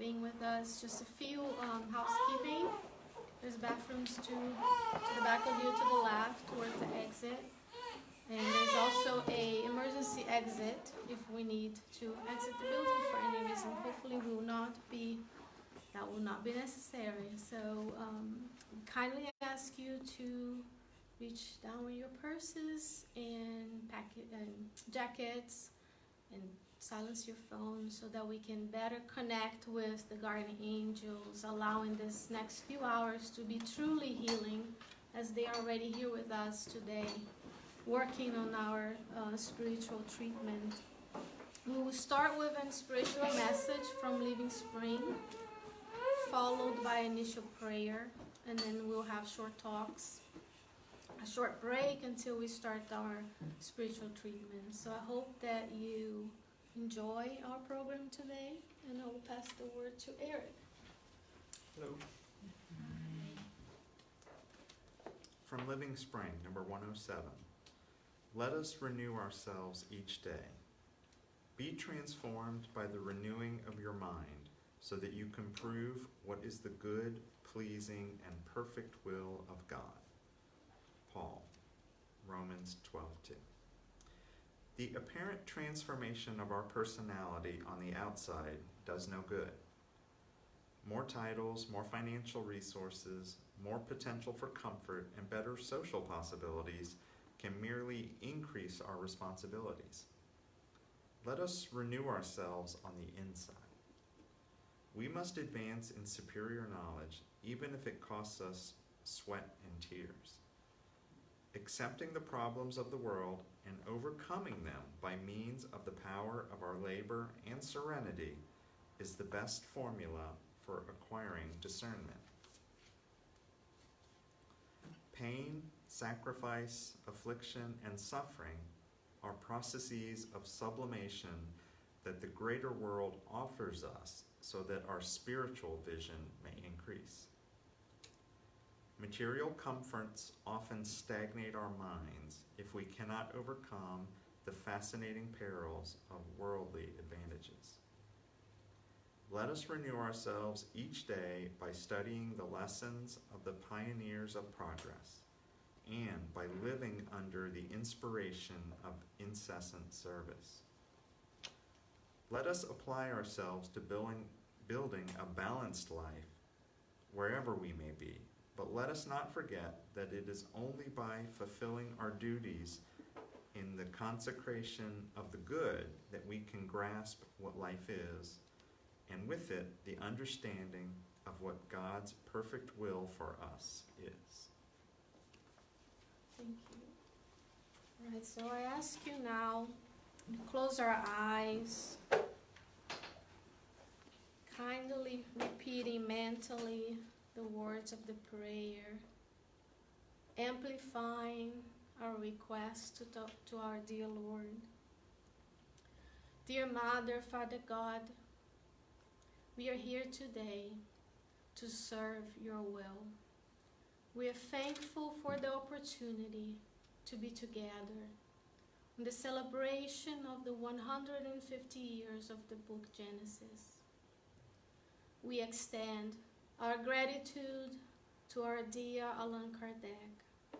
being with us. Just a few housekeeping. There's bathrooms to the back of you, to the left, towards the exit. And there's also a emergency exit if we need to exit the building for any reason. Hopefully that will not be necessary. So kindly ask you to reach down with your purses and jackets and silence your phone so that we can better connect with the guardian angels, allowing this next few hours to be truly healing as they are already here with us today, working on our spiritual treatment. We will start with an inspirational message from Living Spring, followed by initial prayer, and then we'll have short talks, a short break until we start our spiritual treatment. So I hope that you enjoy our program today, and I will pass the word to Eric. Hello. From Living Spring, number 107. Let us renew ourselves each day. Be transformed by the renewing of your mind, so that you can prove what is the good, pleasing, and perfect will of God. Paul, Romans 12:2. The apparent transformation of our personality on the outside does no good. More titles, more financial resources, more potential for comfort, and better social possibilities can merely increase our responsibilities. Let us renew ourselves on the inside. We must advance in superior knowledge, even if it costs us sweat and tears. Accepting the problems of the world and overcoming them by means of the power of our labor and serenity is the best formula for acquiring discernment. Pain, sacrifice, affliction, and suffering are processes of sublimation that the greater world offers us so that our spiritual vision may increase. Material comforts often stagnate our minds if we cannot overcome the fascinating perils of worldly advantages. Let us renew ourselves each day by studying the lessons of the pioneers of progress and by living under the inspiration of incessant service. Let us apply ourselves to building a balanced life wherever we may be, but let us not forget that it is only by fulfilling our duties in the consecration of the good that we can grasp what life is, and with it, the understanding of what God's perfect will for us is. Thank you. All right, so I ask you now to close our eyes, kindly repeating mentally the words of the prayer, amplifying our request to talk to our dear Lord. Dear Mother, Father God, we are here today to serve your will. We are thankful for the opportunity to be together in the celebration of the 150 years of the book Genesis. We extend our gratitude to our dear Allan Kardec,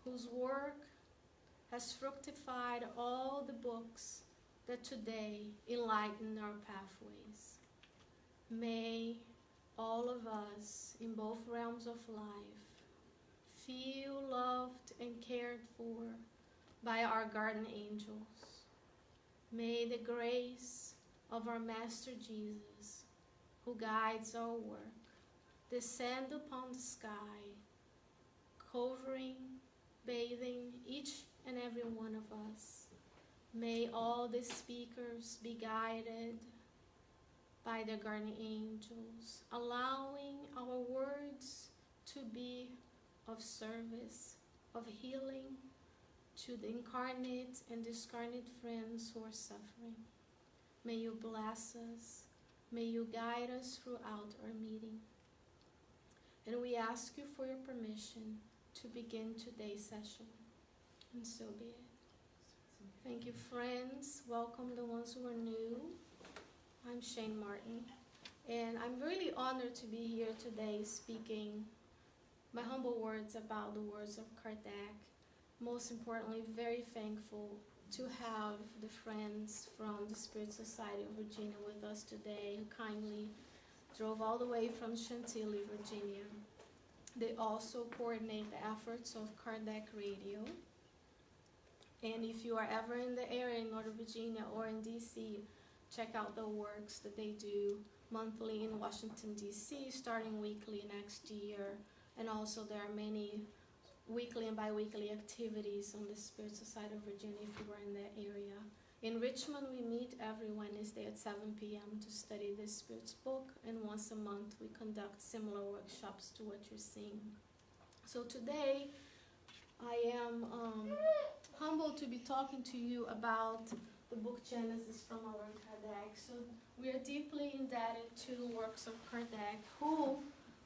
whose work has fructified all the books that today enlighten our pathways. May all of us in both realms of life feel loved and cared for by our guardian angels. May the grace of our Master Jesus, who guides our work, descend upon the sky, covering, bathing each and every one of us. May all the speakers be guided by the guardian angels, allowing our words to be of service, of healing to the incarnate and discarnate friends who are suffering. May you bless us. May you guide us throughout our meeting. And we ask you for your permission to begin today's session. And so be it. Thank you, friends. Welcome the ones who are new. I'm Sheyne Martin. And I'm really honored to be here today speaking my humble words about the words of Kardec. Most importantly, very thankful to have the friends from the Spirit Society of Virginia with us today who kindly drove all the way from Chantilly, Virginia. They also coordinate the efforts of Kardec Radio. And if you are ever in the area in Northern Virginia or in DC, check out the works that they do monthly in Washington, D.C., starting weekly next year. And also there are many weekly and bi-weekly activities on the Spirit Society of Virginia if you are in that area. In Richmond, we meet every Wednesday at 7 p.m. to study the Spirit's book, and once a month we conduct similar workshops to what you're seeing. So today, I am humbled to be talking to you about the book Genesis from Allan Kardec. So we are deeply indebted to the works of Kardec, who,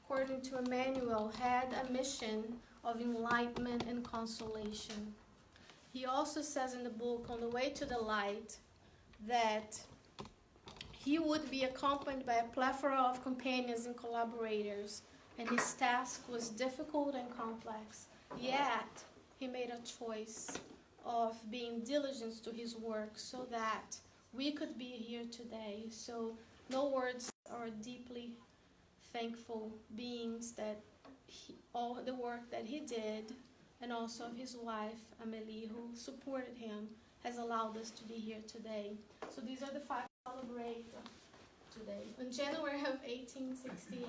according to Emmanuel, had a mission of enlightenment and consolation. He also says in the book, On the Way to the Light, that he would be accompanied by a plethora of companions and collaborators, and his task was difficult and complex. Yet, he made a choice of being diligent to his work so that we could be here today. So, no words are deeply thankful beings that all the work that he did, and also his wife, Amélie, who supported him, has allowed us to be here today. So these are the five to celebrate today. In January of 1868,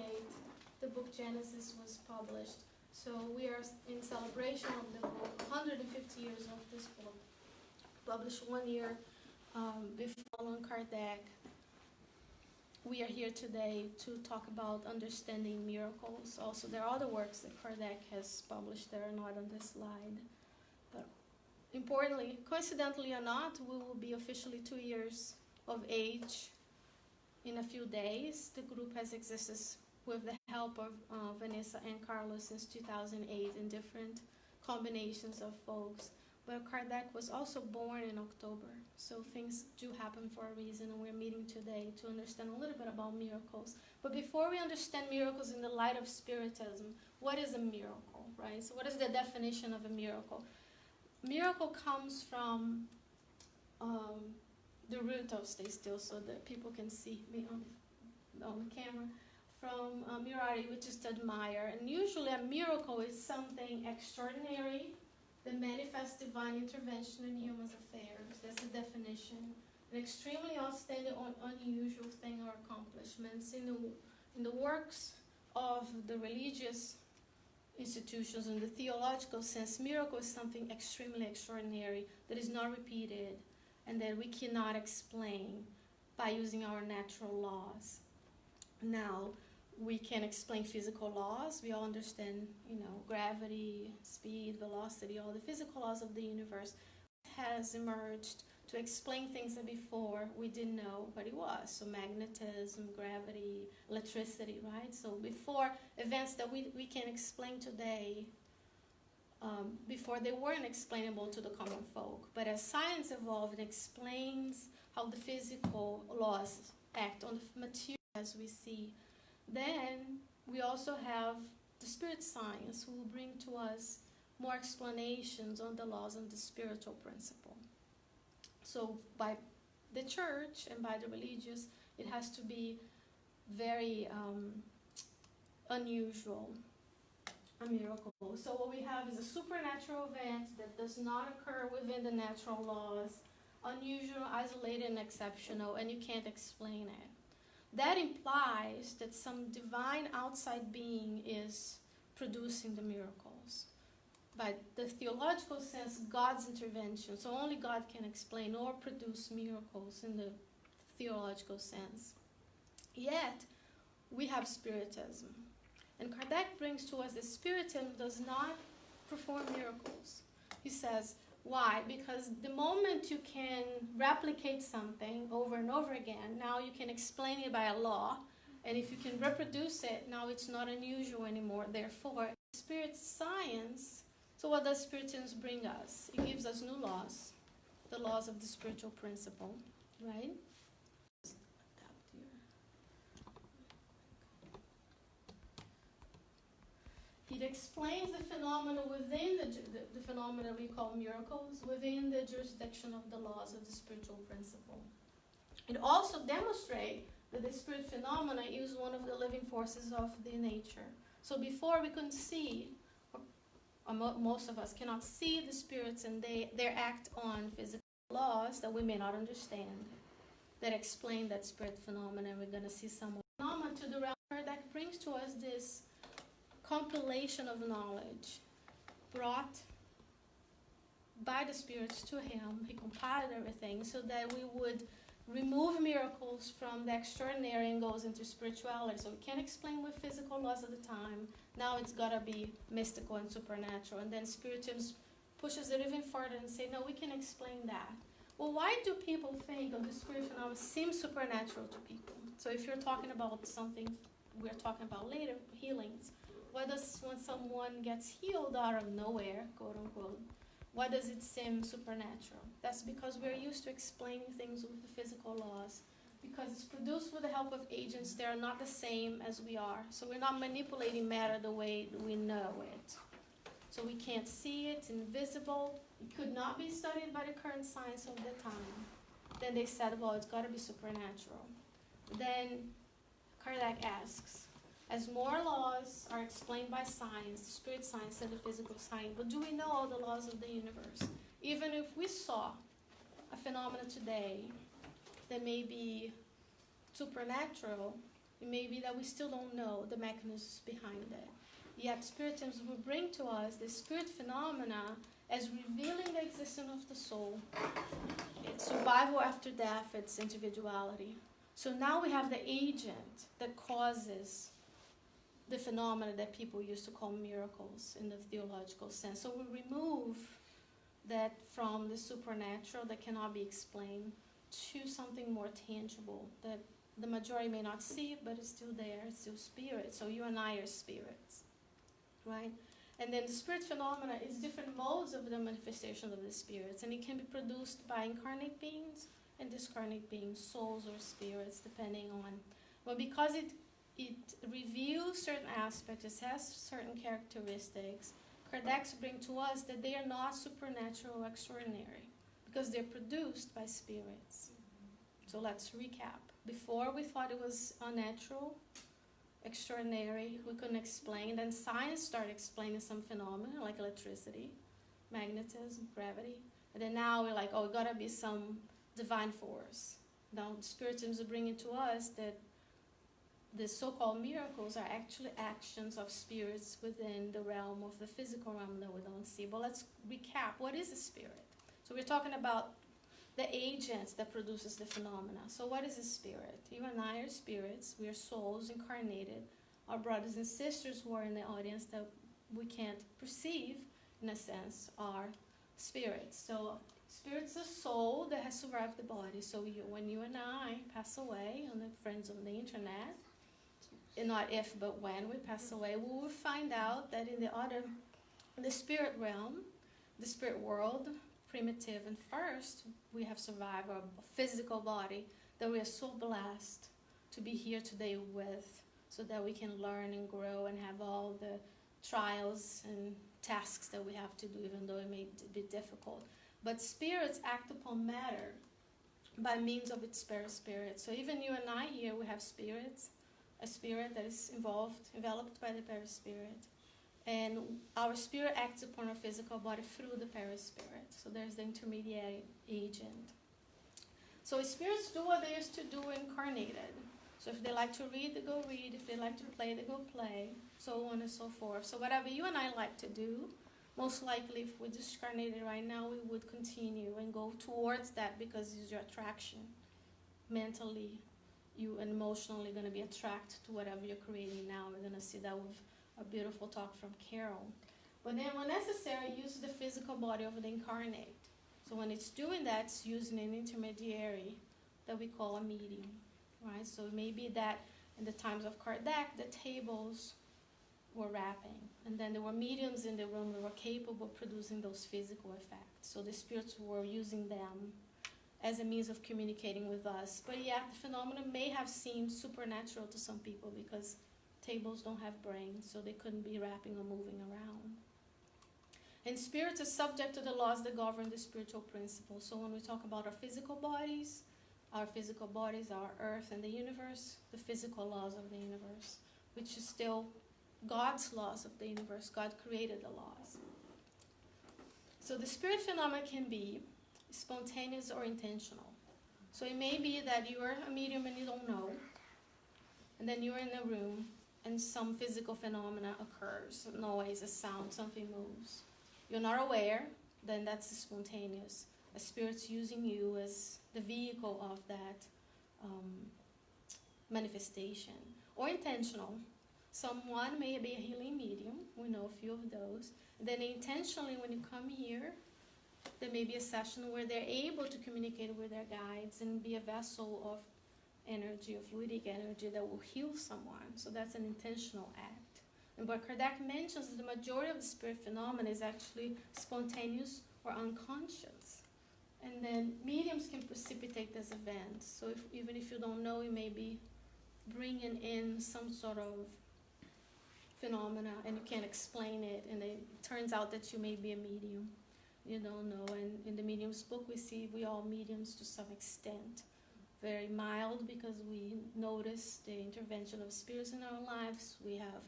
the book Genesis was published. So we are in celebration of the book, 150 years of this book, published 1 year before Allan Kardec. We are here today to talk about understanding miracles. Also, there are other works that Kardec has published that are not on this slide. But importantly, coincidentally or not, we will be officially 2 years of age in a few days. The group has existed with the help of Vanessa and Carlos since 2008 in different combinations of folks. But Kardec was also born in October, so things do happen for a reason, and we're meeting today to understand a little bit about miracles. But before we understand miracles in the light of Spiritism, what is a miracle, right? So what is the definition of a miracle? Miracle comes from the root of, stay still so that people can see me on the camera, from mirari, which is to admire. And usually a miracle is something extraordinary that manifests divine intervention in human affairs. That's the definition. An extremely outstanding or unusual thing or accomplishments. In the works of the religious institutions, in the theological sense, miracle is something extremely extraordinary that is not repeated and that we cannot explain by using our natural laws. Now, we can explain physical laws. We all understand, gravity, speed, velocity, all the physical laws of the universe has emerged to explain things that before we didn't know what it was. So magnetism, gravity, electricity, right? So before events that we can explain today, before they weren't explainable to the common folk. But as science evolved and explains how the physical laws act on the material as we see, then we also have the spirit science who will bring to us more explanations on the laws and the spiritual principle. So by the church and by the religious, it has to be very unusual, a miracle. So what we have is a supernatural event that does not occur within the natural laws, unusual, isolated, and exceptional, and you can't explain it. That implies that some divine outside being is producing the miracles. By the theological sense, God's intervention. So only God can explain or produce miracles in the theological sense. Yet, we have Spiritism. And Kardec brings to us that Spiritism does not perform miracles. He says, why? Because the moment you can replicate something over and over again, now you can explain it by a law, and if you can reproduce it, now it's not unusual anymore. Therefore, spirit science, so what does Spiritism bring us? It gives us new laws, the laws of the spiritual principle, right? explains the phenomena within the phenomena we call miracles, within the jurisdiction of the laws of the spiritual principle. It also demonstrates that the spirit phenomena is one of the living forces of the nature. So before we couldn't see, or most of us cannot see the spirits, and they act on physical laws that we may not understand, that explain that spirit phenomena. We're going to see some phenomena to the realm that brings to us this compilation of knowledge brought by the spirits to him. He compiled everything so that we would remove miracles from the extraordinary and goes into spirituality. So we can't explain with physical laws at the time. Now it's got to be mystical and supernatural. And then Spiritism pushes it even further and say, no, we can explain that. Well, why do people think of the spirit phenomena seems supernatural to people? So if you're talking about something we're talking about later, healings, why does, when someone gets healed out of nowhere, quote unquote, why does it seem supernatural? That's because we're used to explaining things with the physical laws, because it's produced with the help of agents that are not the same as we are. So we're not manipulating matter the way we know it. So we can't see it, it's invisible. It could not be studied by the current science of the time. Then they said, well, it's got to be supernatural. Then Kardec asks, as more laws are explained by science, the spirit science and the physical science, but do we know all the laws of the universe? Even if we saw a phenomena today that may be supernatural, it may be that we still don't know the mechanisms behind it. Yet Spiritism will bring to us the spirit phenomena as revealing the existence of the soul, its survival after death, its individuality. So now we have the agent that causes the phenomena that people used to call miracles in the theological sense. So we remove that from the supernatural that cannot be explained to something more tangible that the majority may not see, but it's still there, it's still spirit. So you and I are spirits, right? And then the spirit phenomena is different modes of the manifestation of the spirits, and it can be produced by incarnate beings and discarnate beings, souls or spirits, depending on. But because it reveals certain aspects, it has certain characteristics, Kardec bring to us that they are not supernatural or extraordinary, because they're produced by spirits. So let's recap. Before we thought it was unnatural, extraordinary, we couldn't explain. Then science started explaining some phenomena like electricity, magnetism, gravity. And then now we're like, oh, it gotta be some divine force. Now Spiritism is bringing to us that the so-called miracles are actually actions of spirits within the realm of the physical realm that we don't see. But let's recap. What is a spirit? So we're talking about the agents that produces the phenomena. So what is a spirit? You and I are spirits. We are souls incarnated. Our brothers and sisters who are in the audience that we can't perceive, in a sense, are spirits. So spirit's a soul that has survived the body. So when you and I pass away, on the friends on the internet, and not if but when we pass away, we will find out that in the spirit realm, the spirit world, primitive and first, we have survived our physical body that we are so blessed to be here today with, so that we can learn and grow and have all the trials and tasks that we have to do, even though it may be difficult. But spirits act upon matter by means of its perispirit. So even you and I here, we have spirits, a spirit that is enveloped by the perispirit. And our spirit acts upon our physical body through the perispirit. So there's the intermediary agent. So spirits do what they used to do incarnated. So if they like to read, they go read. If they like to play, they go play. So on and so forth. So whatever you and I like to do, most likely if we discarnated right now, we would continue and go towards that, because it's your attraction. Mentally, you and emotionally going to be attracted to whatever you're creating now. We're going to see that with a beautiful talk from Carol. But then when necessary, use the physical body of the incarnate. So when it's doing that, it's using an intermediary that we call a medium, right? So it may be that in the times of Kardec, the tables were rapping, and then there were mediums in the room that were capable of producing those physical effects. So the spirits were using them as a means of communicating with us. But yeah, the phenomenon may have seemed supernatural to some people, because tables don't have brains, so they couldn't be wrapping or moving around. And spirit is subject to the laws that govern the spiritual principles. So when we talk about our physical bodies, our earth and the universe, the physical laws of the universe, which is still God's laws of the universe. God created the laws. So the spirit phenomena can be spontaneous or intentional. So it may be that you are a medium and you don't know, and then you're in a room and some physical phenomena occurs, a noise, a sound, something moves. You're not aware, then that's spontaneous. A spirit's using you as the vehicle of that manifestation. Or intentional. Someone may be a healing medium. We know a few of those. And then intentionally, when you come here, there may be a session where they're able to communicate with their guides and be a vessel of energy, of fluidic energy that will heal someone. So that's an intentional act. And what Kardec mentions is the majority of the spirit phenomena is actually spontaneous or unconscious. And then mediums can precipitate this event. So even if you don't know, you may be bringing in some sort of phenomena and you can't explain it, and it turns out that you may be a medium. You don't know. And in the medium's book, we see we all mediums to some extent. Very mild because we notice the intervention of spirits in our lives. We have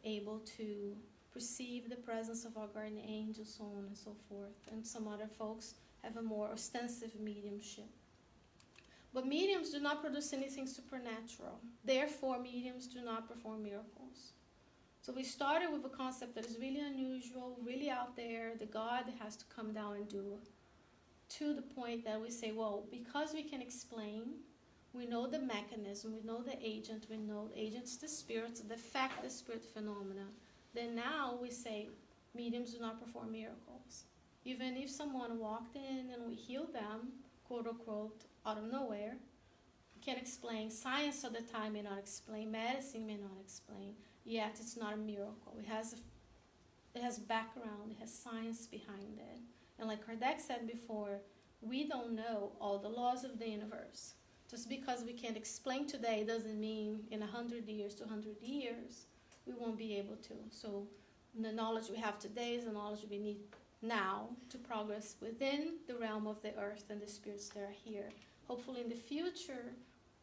able to perceive the presence of our guardian angels, so on and so forth. And some other folks have a more ostensive mediumship. But mediums do not produce anything supernatural. Therefore, mediums do not perform miracles. So we started with a concept that is really unusual, really out there, that God has to come down and do, to the point that we say, well, because we can explain, we know the mechanism, we know the agent, we know the agent's the spirits, the fact, the spirit phenomena, then now we say mediums do not perform miracles. Even if someone walked in and we healed them, quote unquote, out of nowhere, we can't explain. Science at the time may not explain, medicine may not explain, yet it's not a miracle. It has background, it has science behind it. And like Kardec said before, we don't know all the laws of the universe. Just because we can't explain today doesn't mean in 100 years, 200 years, we won't be able to. So the knowledge we have today is the knowledge we need now to progress within the realm of the earth and the spirits that are here. Hopefully in the future,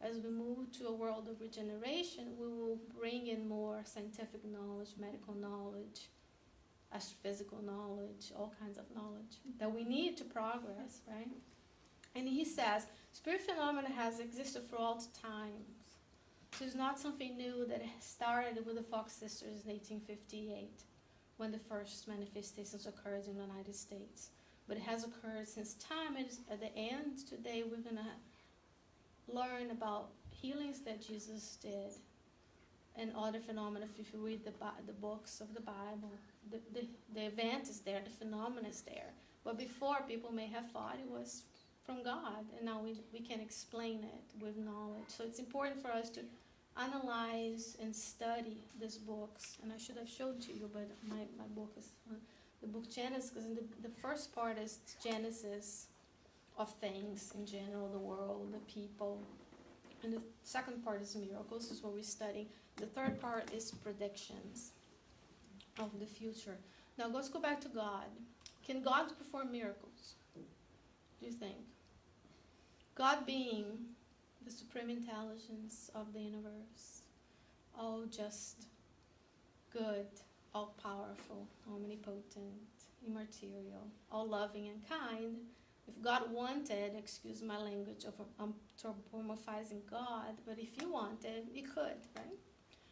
as we move to a world of regeneration, we will bring in more scientific knowledge, medical knowledge, astrophysical knowledge, all kinds of knowledge that we need to progress, right? And he says, spirit phenomena has existed for all times. So it's not something new that started with the Fox sisters in 1858, when the first manifestations occurred in the United States. But it has occurred since time. And at the end today, we're going to learn about healings that Jesus did and other phenomena. If you read the books of the Bible, the event is there, the phenomena is there. But before, people may have thought it was from God, and now we can explain it with knowledge. So it's important for us to analyze and study these books. And I should have showed to you, but my book is the book Genesis, because the first part is Genesis of things in general, the world, the people. And the second part is miracles, is what we study. The third part is predictions of the future. Now let's go back to God. Can God perform miracles? Do you think? God being the supreme intelligence of the universe, all just, good, all powerful, omnipotent, immaterial, all loving and kind. If God wanted, excuse my language of anthropomorphizing God, but if you wanted, you could, right?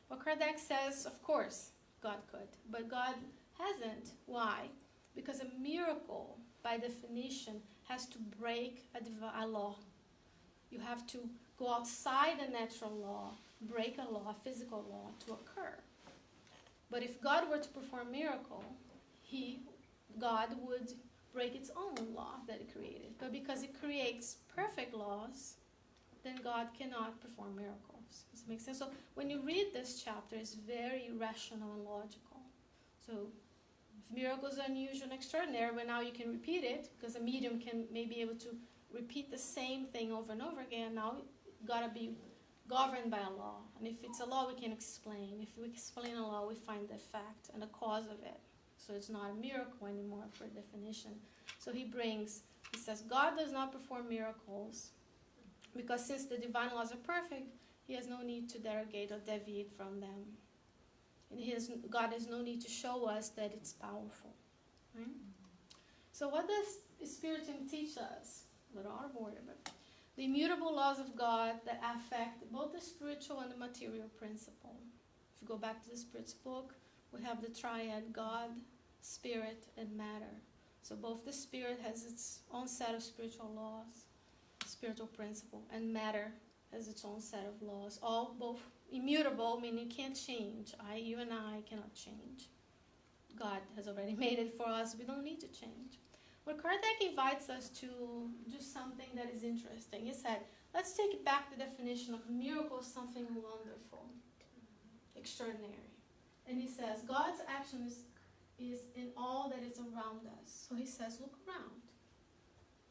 Well, Kardec says, of course, God could, but God hasn't. Why? Because a miracle, by definition, has to break a law. You have to go outside the natural law, break a law, a physical law, to occur. But if God were to perform a miracle, God would break its own law that it created. But because it creates perfect laws, then God cannot perform miracles. Does that make sense? So when you read this chapter, it's very rational and logical. So if miracles are unusual and extraordinary, but now you can repeat it, because a medium may be able to repeat the same thing over and over again. Now you've got to be governed by a law. And if it's a law, we can explain. If we explain a law, we find the fact and the cause of it. So it's not a miracle anymore per definition. So he says, God does not perform miracles because since the divine laws are perfect, he has no need to derogate or deviate from them. And God has no need to show us that it's powerful. Right? So what does Spiritism teach us? A little out of order, but the immutable laws of God that affect both the spiritual and the material principle. If you go back to the Spirit's book, we have the triad God, Spirit, and matter. So both the Spirit has its own set of spiritual laws, spiritual principle, and matter has its own set of laws. All both immutable, meaning you can't change. You and I cannot change. God has already made it for us. We don't need to change. But Kardec invites us to do something that is interesting. He said, let's take back the definition of miracle as something wonderful, extraordinary. And he says, God's action is in all that is around us. So he says, look around.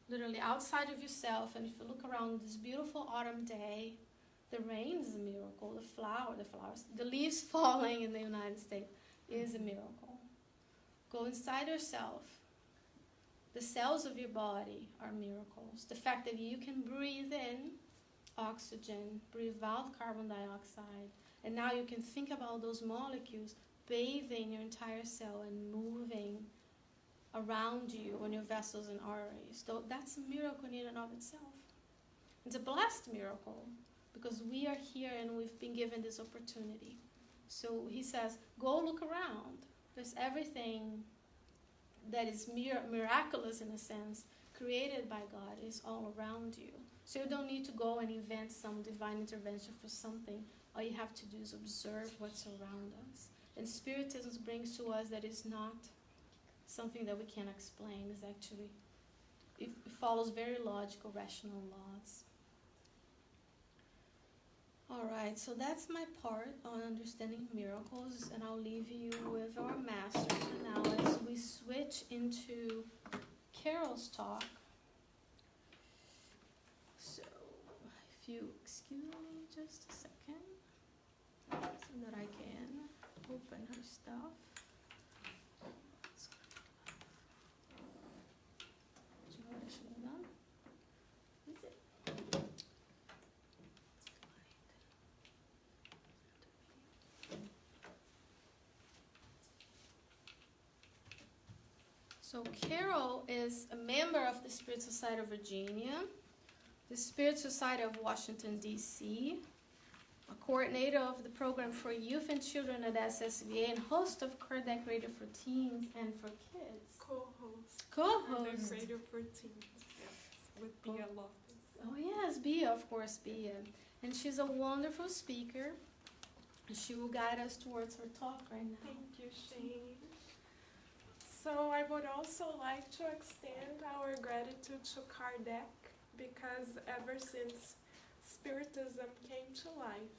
Literally outside of yourself. And if you look around this beautiful autumn day, the rain is a miracle. The leaves falling in the United States is a miracle. Go inside yourself. The cells of your body are miracles. The fact that you can breathe in oxygen, breathe out carbon dioxide, and now you can think about those molecules bathing your entire cell and moving around you on your vessels and arteries. So that's a miracle in and of itself. It's a blessed miracle because we are here and we've been given this opportunity. So he says, go look around. There's everything that is miraculous in a sense, created by God, is all around you. So you don't need to go and invent some divine intervention for something. All you have to do is observe what's around us. And Spiritism brings to us that is not something that we can explain. It's actually, it follows very logical, rational laws. All right, so that's my part on understanding miracles, and I'll leave you with our master for now as we switch into Carol's talk. So, if you excuse me just a second, so that I can open her stuff. Do you know what I should have done? Is it? So Carol is a member of the Spirit Society of Virginia, the Spirit Society of Washington, D.C., a coordinator of the program for youth and children at SSVA, and host of Kardec Radio for Teens and for Kids. Co-host. Co-host. Kardec Radio for Teens, yes, with Bia Lopez. Oh yes, Bia, of course, Bia. And she's a wonderful speaker. And she will guide us towards her talk right now. Thank you, Sheyne. So I would also like to extend our gratitude to Kardec because ever since Spiritism came to life,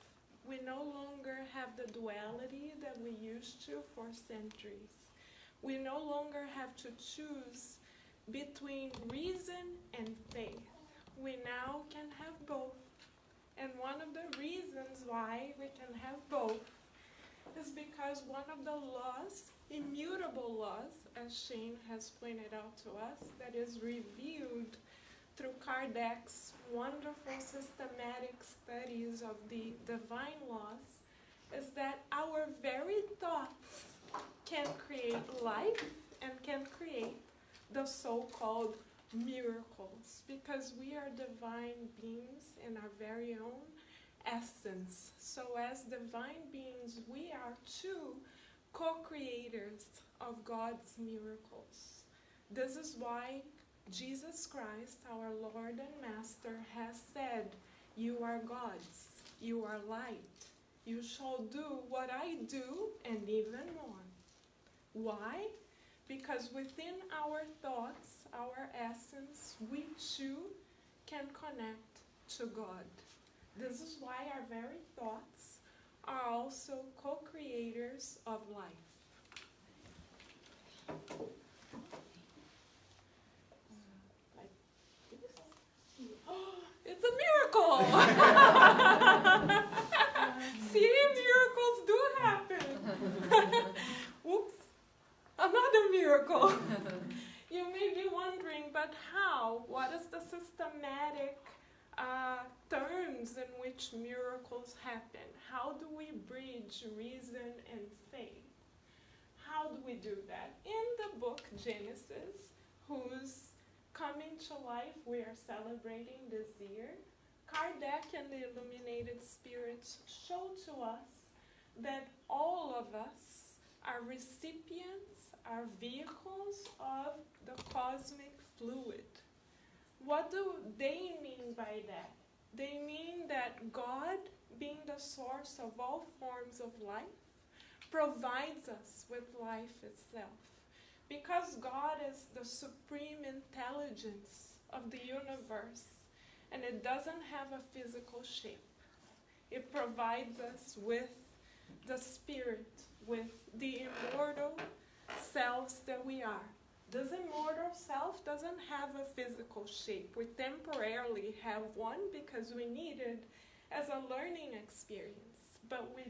we no longer have the duality that we used to for centuries. We no longer have to choose between reason and faith. We now can have both. And one of the reasons why we can have both is because one of the laws, immutable laws, as Sheyne has pointed out to us, that is revealed through Kardec's wonderful systematic studies of the divine laws, is that our very thoughts can create life and can create the so-called miracles, because we are divine beings in our very own essence. So as divine beings, we are too co-creators of God's miracles. This is why Jesus Christ, our Lord and Master, has said, you are gods, you are light, you shall do what I do and even more. Why? Because within our thoughts, our essence, we too can connect to God. This is why our very thoughts are also co-creators of life. It's a miracle! miracle. You may be wondering, but how? What is the systematic terms in which miracles happen? How do we bridge reason and faith? How do we do that? In the book Genesis, whose coming to life we are celebrating this year, Kardec and the illuminated spirits show to us that all of us are recipients, are vehicles of the cosmic fluid. What do they mean by that? They mean that God, being the source of all forms of life, provides us with life itself. Because God is the supreme intelligence of the universe, and it doesn't have a physical shape. It provides us with the spirit, with the immortal selves that we are. This immortal self doesn't have a physical shape. We temporarily have one because we need it as a learning experience, but we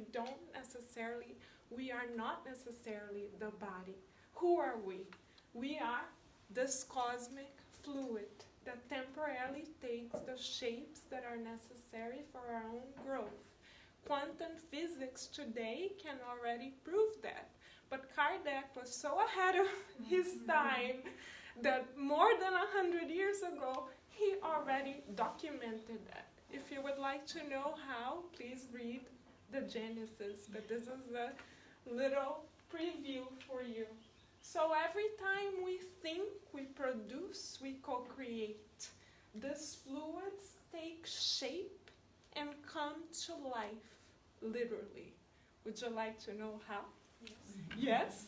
are not necessarily the body. Who are we? We are this cosmic fluid that temporarily takes the shapes that are necessary for our own growth. Quantum physics today can already prove that. But Kardec was so ahead of his time that more than 100 years ago, he already documented that. If you would like to know how, please read the Genesis. But this is a little preview for you. So every time we think, we produce, we co-create. These fluids take shape and come to life, literally. Would you like to know how? Yes?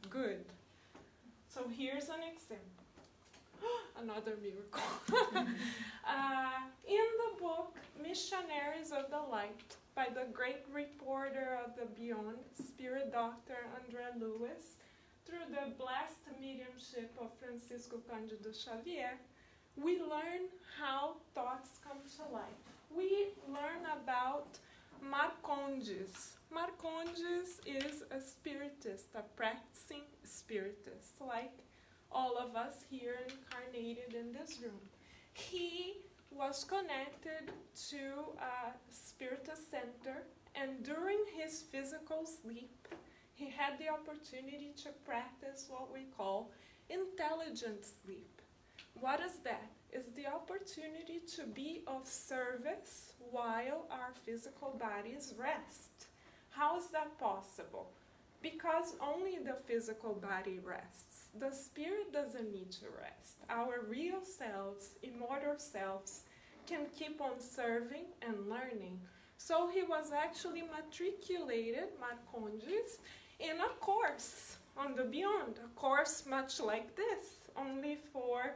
Good. So here's an example. Another miracle. In the book, Missionaries of the Light, by the great reporter of the Beyond, Spirit Dr. Andre Lewis, through the blessed mediumship of Francisco Cândido Xavier, we learn how thoughts come to life. We learn about Marcondes. Marcondes is a spiritist, a practicing spiritist, like all of us here incarnated in this room. He was connected to a Spiritist Center, and during his physical sleep, he had the opportunity to practice what we call intelligent sleep. What is that? It's the opportunity to be of service while our physical bodies rest. How is that possible? Because only the physical body rests. The spirit doesn't need to rest. Our real selves, immortal selves, can keep on serving and learning. So he was actually matriculated, Marcondes, in a course on the Beyond, a course much like this, only for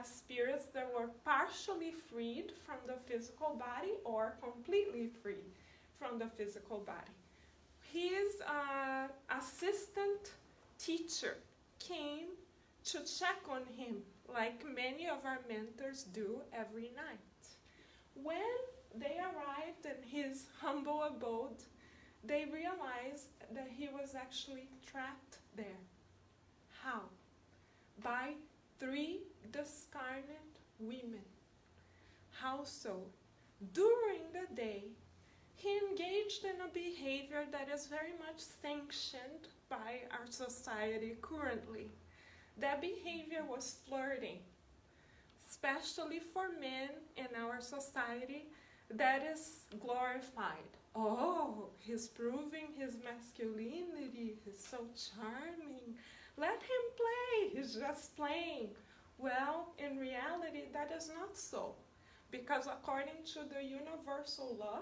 spirits that were partially freed from the physical body or completely freed from the physical body. His assistant teacher came to check on him, like many of our mentors do every night. When they arrived in his humble abode, they realized that he was actually trapped there. How? By 3 discarnate women. How so? During the day, he engaged in a behavior that is very much sanctioned by our society currently. That behavior was flirting, especially for men in our society. That is glorified. Oh, he's proving his masculinity. He's so charming. Let him play. He's just playing. Well, in reality, that is not so. Because according to the universal laws,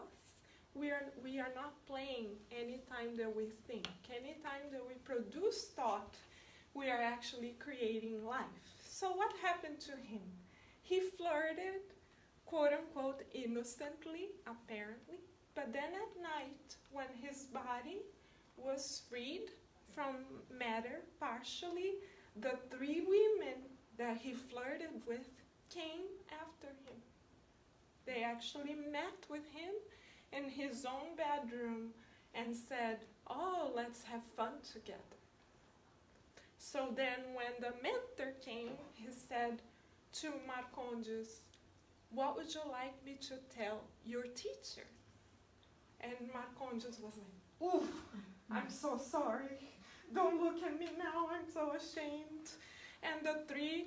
we are not playing anytime that we think. Anytime that we produce thought, we are actually creating life. So what happened to him? He flirted, quote-unquote, innocently, apparently. But then at night, when his body was freed from matter partially, the 3 women that he flirted with came after him. They actually met with him in his own bedroom and said, oh, let's have fun together. So then when the mentor came, he said to Marcondes, what would you like me to tell your teacher? And Marcondes was like, ooh, I'm so sorry. Don't look at me now, I'm so ashamed. And the three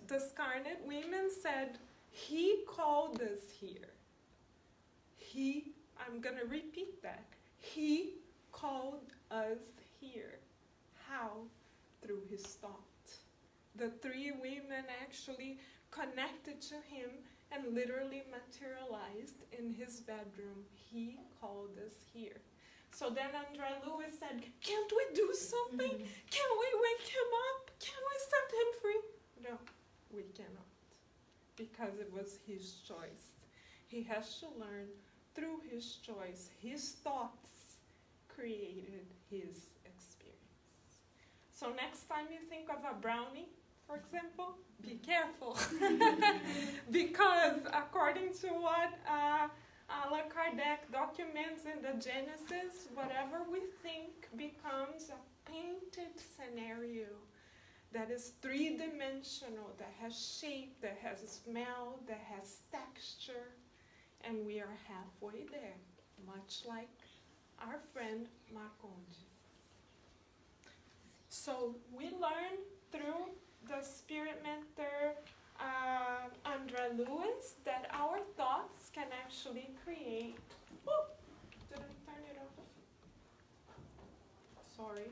discarnate women said, he called us here. I'm going to repeat that. He called us here. How? Through his thought. The three women actually connected to him and literally materialized in his bedroom. He called us here. So then André Louis said, can't we do something? Can we wake him up? Can we set him free? No, we cannot. Because it was his choice. He has to learn through his choice. His thoughts created his experience. So next time you think of a brownie, for example, be careful. Because according to what Allan Kardec documents in the Genesis, whatever we think becomes a painted scenario that is three-dimensional, that has shape, that has smell, that has texture, and we are halfway there, much like our friend Marcondes. So we learn through the spirit mentor André Louis that our thoughts can actually create. Oh, did I turn it off? Sorry.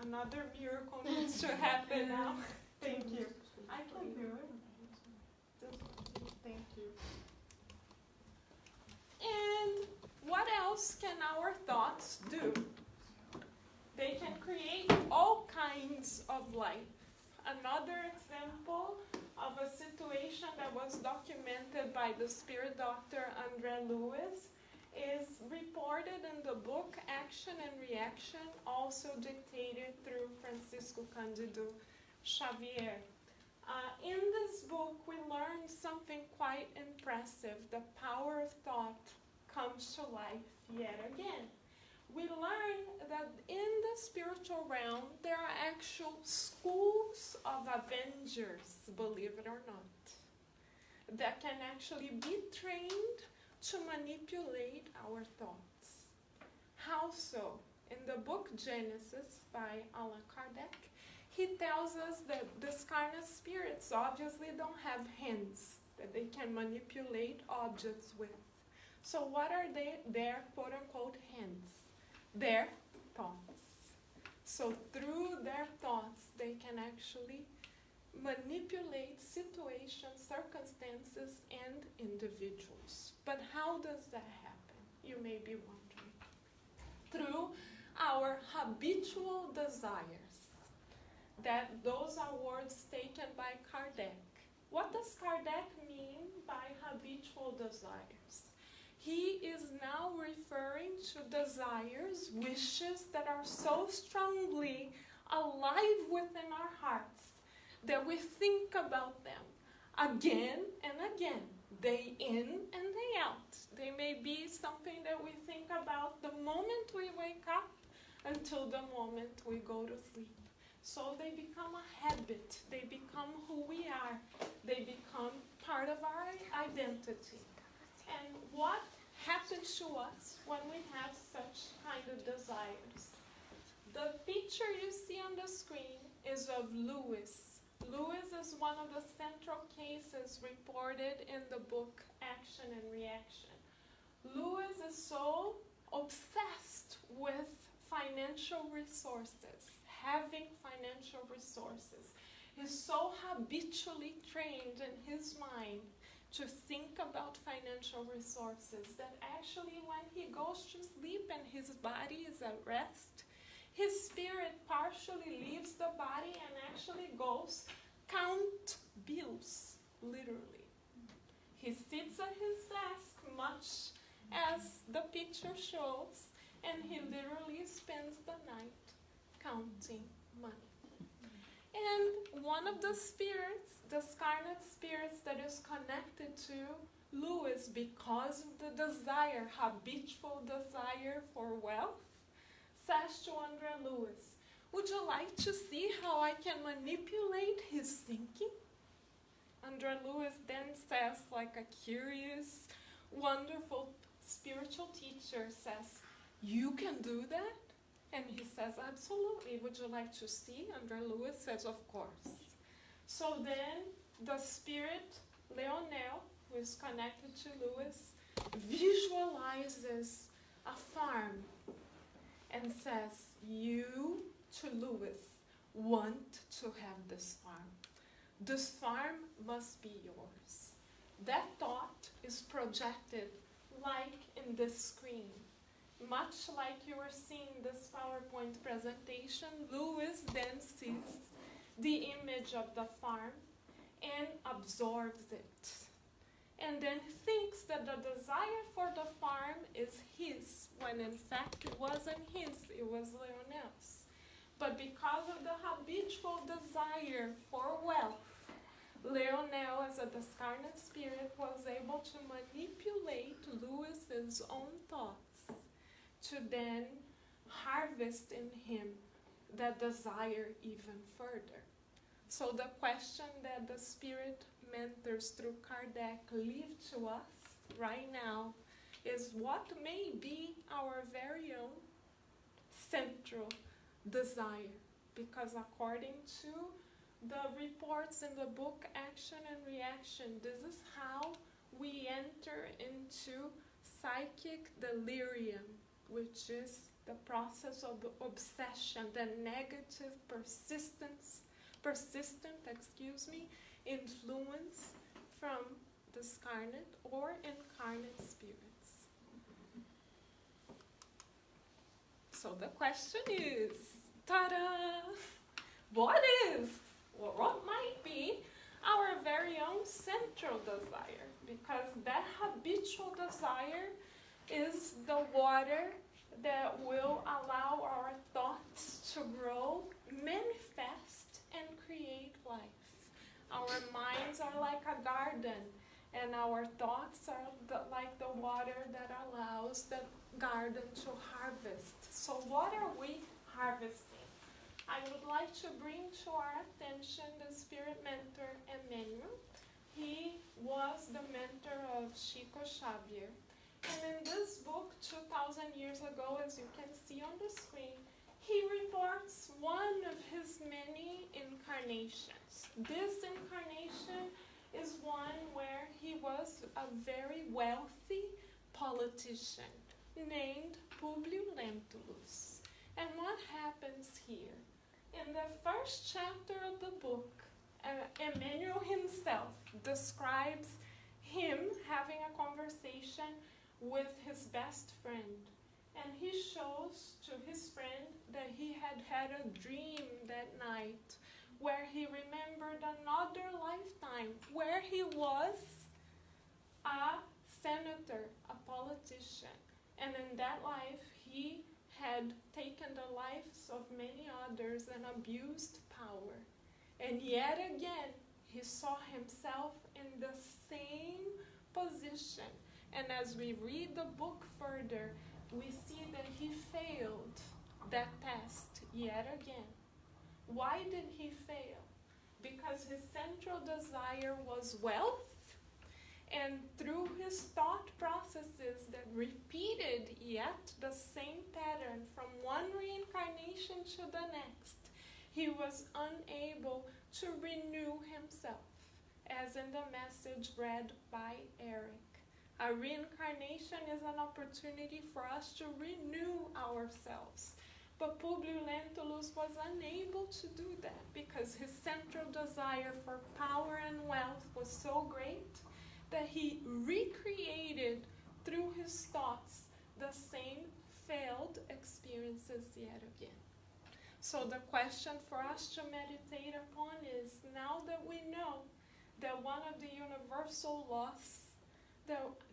Another miracle needs to happen now. Thank you. I can do it. Thank you. And what else can our thoughts do? They can create all kinds of life. Another example of a situation that was documented by the spirit doctor André Louis is reported in the book Action and Reaction, also dictated through Francisco Cândido Xavier. In this book, we learn something quite impressive. The power of thought comes to life yet again. We learn that in the spiritual realm, there are actual schools of Avengers, believe it or not, that can actually be trained to manipulate our thoughts. How so? In the book Genesis by Allan Kardec, he tells us that discarnate spirits obviously don't have hands that they can manipulate objects with. So what are their quote-unquote hands? Their thoughts. So through their thoughts, they can actually manipulate situations, circumstances, and individuals. But how does that happen? You may be wondering. Through our habitual desires. Those are words taken by Kardec. What does Kardec mean by habitual desires? He is now referring to desires, wishes that are so strongly alive within our hearts that we think about them again and again, day in and day out. They may be something that we think about the moment we wake up until the moment we go to sleep. So they become a habit. They become who we are. They become part of our identity. And what happens to us when we have such kind of desires? The picture you see on the screen is of Louis. Louis is one of the central cases reported in the book Action and Reaction. Louis is so obsessed with financial resources, having financial resources. He's so habitually trained in his mind to think about financial resources that actually when he goes to sleep and his body is at rest, his spirit partially leaves the body and actually goes count bills, literally. He sits at his desk, much as the picture shows, and he literally spends the night counting money. And one of the spirits, the scarlet spirits that is connected to Louis because of the desire, habitual desire for wealth, says to Andre Lewis, "Would you like to see how I can manipulate his thinking?" Andre Lewis then says, like a curious, wonderful spiritual teacher says, "You can do that?" And he says, "Absolutely. Would you like to see?" Andre Lewis says, "Of course." So then the spirit, Leonel, who is connected to Lewis, visualizes a farm and says, "You, to Lewis, want to have this farm. This farm must be yours." That thought is projected like in this screen. Much like you were seeing this PowerPoint presentation, Lewis then sees the image of the farm and absorbs it. And then thinks that the desire for the farm is his, when in fact it wasn't his, it was Leonel's. But because of the habitual desire for wealth, Leonel, as a discarnate spirit, was able to manipulate Lewis's own thoughts to then harvest in him that desire even further. So the question that the spirit mentors through Kardec leave to us right now is, what may be our very own central desire? Because according to the reports in the book Action and Reaction, this is how we enter into psychic delirium, which is the process of obsession, the negative persistent influence from discarnate or incarnate spirits. So the question is, ta-da! What might be our very own central desire? Because that habitual desire is the water that will allow our thoughts to grow, manifest, and create life. Our minds are like a garden, and our thoughts are like the water that allows the garden to harvest. So what are we harvesting? I would like to bring to our attention the spirit mentor Emmanuel. He was the mentor of Chico Xavier. And in this book, 2,000 years ago, as you can see on the screen, he reports one of his many incarnations. This incarnation is one where he was a very wealthy politician named Publio Lentulus. And what happens here? In the first chapter of the book, Emmanuel himself describes him having a conversation with his best friend. And he shows to his friend that he had a dream that night where he remembered another lifetime where he was a senator, a politician. And in that life, he had taken the lives of many others and abused power. And yet again, he saw himself in the same position. And as we read the book further, we see that he failed that test yet again. Why did he fail? Because his central desire was wealth, and through his thought processes that repeated yet the same pattern from one reincarnation to the next, he was unable to renew himself, as in the message read by Eric. A reincarnation is an opportunity for us to renew ourselves. But Publio Lentulus was unable to do that because his central desire for power and wealth was so great that he recreated through his thoughts the same failed experiences yet again. So the question for us to meditate upon is, now that we know that one of the universal laws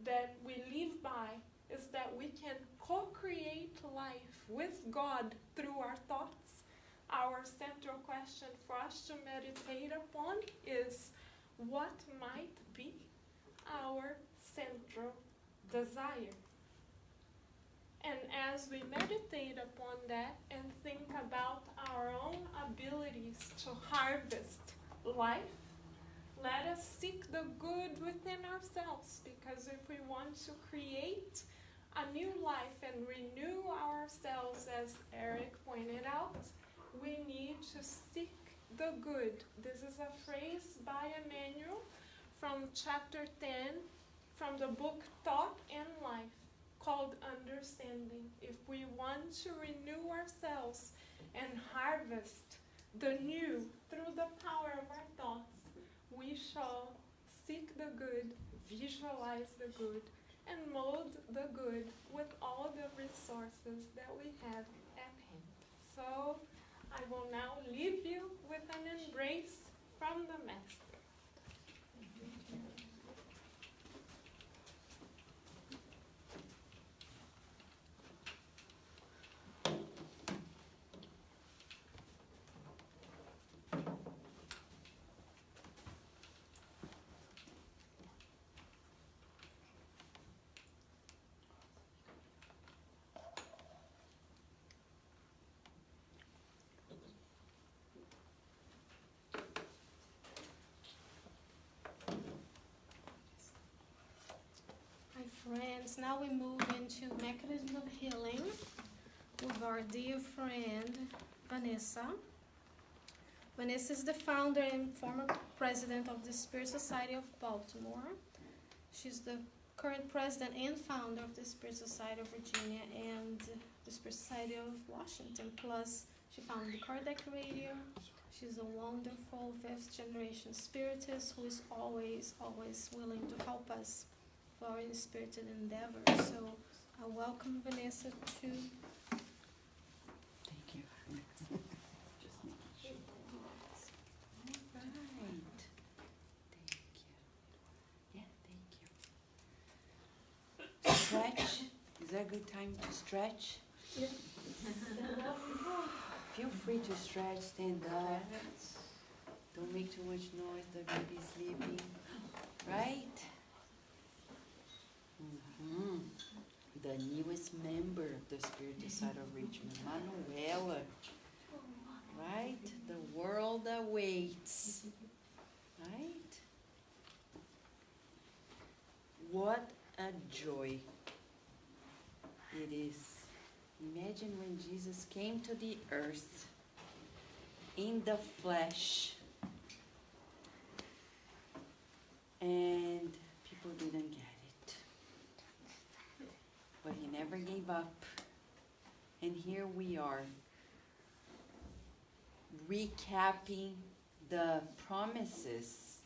that we live by is that we can co-create life with God through our thoughts, our central question for us to meditate upon is, what might be our central desire? And as we meditate upon that and think about our own abilities to harvest life, let us seek the good within ourselves, because if we want to create a new life and renew ourselves, as Eric pointed out, we need to seek the good. This is a phrase by Emmanuel from chapter 10 from the book Thought and Life, called Understanding. If we want to renew ourselves and harvest the new through the power of our thoughts, we shall seek the good, visualize the good, and mold the good with all the resources that we have at hand. So I will now leave you with an embrace from the Master. Friends, now we move into mechanism of healing with our dear friend Vanessa. Vanessa is the founder and former president of the Spirit Society of Baltimore. She's the current president and founder of the Spirit Society of Virginia and the Spirit Society of Washington. Plus, she founded the Kardec Radio. She's a wonderful fifth generation spiritist who is always willing to help us for our spirited endeavor. So I welcome Vanessa to. Thank you. Just making sure. All right. Thank you. Yeah, thank you. Stretch. Is that a good time to stretch? Yeah. Feel free to stretch, stand up. Don't make too much noise, the baby's sleeping. Right? The newest member of the Spiritist Center of Richmond, Manuela. Right? The world awaits. Right? What a joy it is. Imagine when Jesus came to the earth in the flesh and people didn't get it. But he never gave up. And here we are, recapping the promises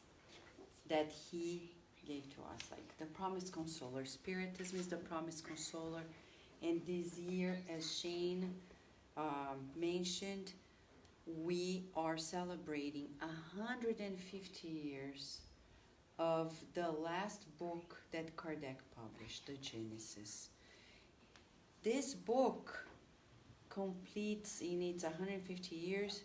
that he gave to us. Like the promise consoler. Spiritism is the promise consoler. And this year, as Sheyne mentioned, we are celebrating 150 years of the last book that Kardec published, the Genesis. This book completes in its 150 years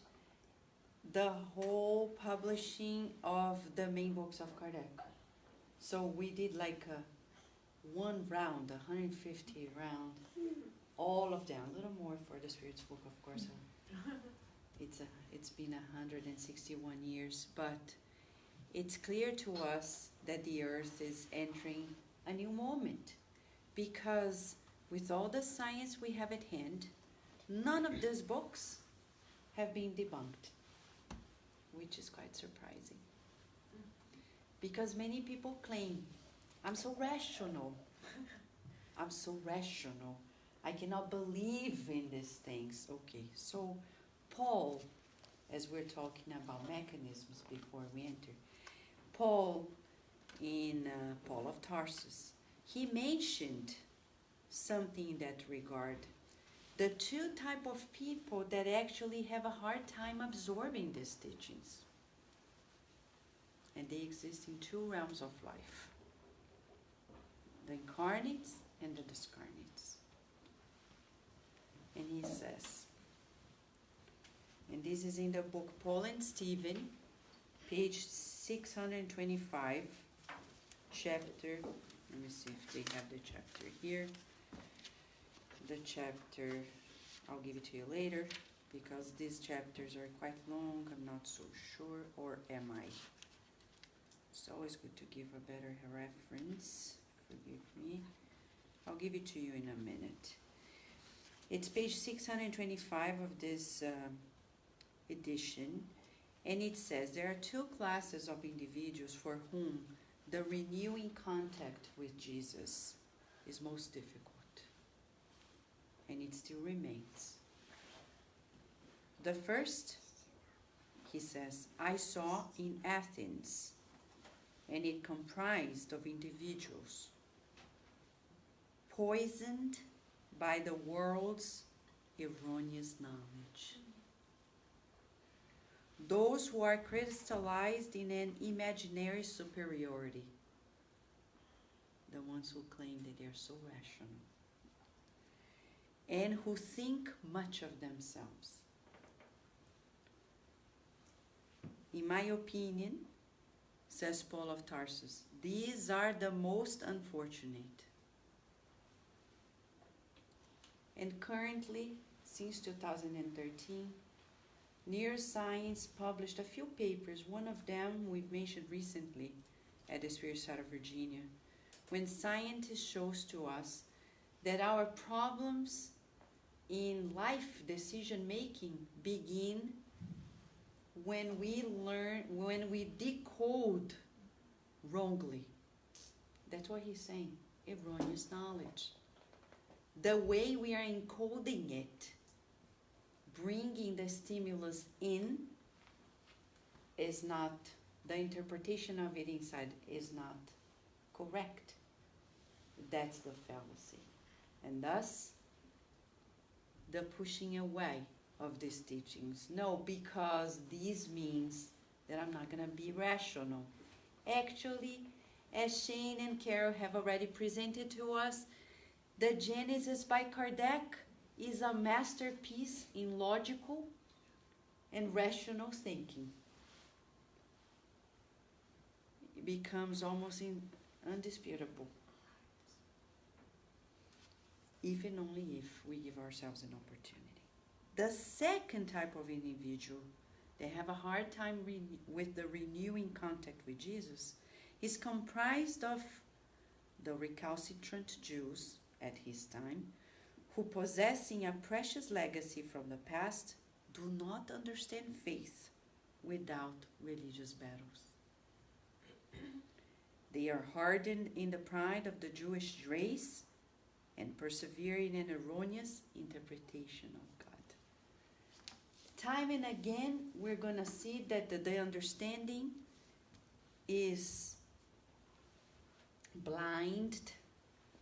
the whole publishing of the main books of Kardec. So we did like one round, 150 round, all of them, a little more for the Spirit's book, of course. It's been 161 years, but it's clear to us that the earth is entering a new moment, because with all the science we have at hand, none of these books have been debunked, which is quite surprising. Because many people claim, I'm so rational. I'm so rational. I cannot believe in these things. Okay, so Paul, as we're talking about mechanisms before we enter, Paul in Paul of Tarsus, he mentioned something in that regard. The two type of people that actually have a hard time absorbing these teachings. And they exist in two realms of life. The incarnates and the discarnates. And he says, and this is in the book Paul and Stephen, page 625, chapter, let me see if they have the chapter here. the chapter, I'll give it to you later, because these chapters are quite long, I'm not so sure, or am I? It's always good to give a better reference, forgive me. I'll give it to you in a minute. It's page 625 of this edition, and it says, there are two classes of individuals for whom the renewing contact with Jesus is most difficult, and it still remains. The first, he says, I saw in Athens, and it comprised of individuals poisoned by the world's erroneous knowledge. Those who are crystallized in an imaginary superiority, the ones who claim that they are so rational, and who think much of themselves. In my opinion, says Paul of Tarsus, these are the most unfortunate. And currently, since 2013, Neuroscience published a few papers, one of them we've mentioned recently at the Spiritist Center, Virginia, when scientists shows to us that our problems in life decision making begin when we decode wrongly. That's what he's saying, erroneous knowledge. The way we are encoding it, bringing the stimulus in, is not, the interpretation of it inside is not correct. That's the fallacy. And thus, the pushing away of these teachings. No, because this means that I'm not going to be rational. Actually, as Sheyne and Carol have already presented to us, the Genesis by Kardec is a masterpiece in logical and rational thinking. It becomes almost undisputable, if and only if we give ourselves an opportunity. The second type of individual that have a hard time with the renewing contact with Jesus is comprised of the recalcitrant Jews at his time, who, possessing a precious legacy from the past, do not understand faith without religious battles. They are hardened in the pride of the Jewish race and persevere in an erroneous interpretation of God. Time and again, we're going to see that the understanding is blinded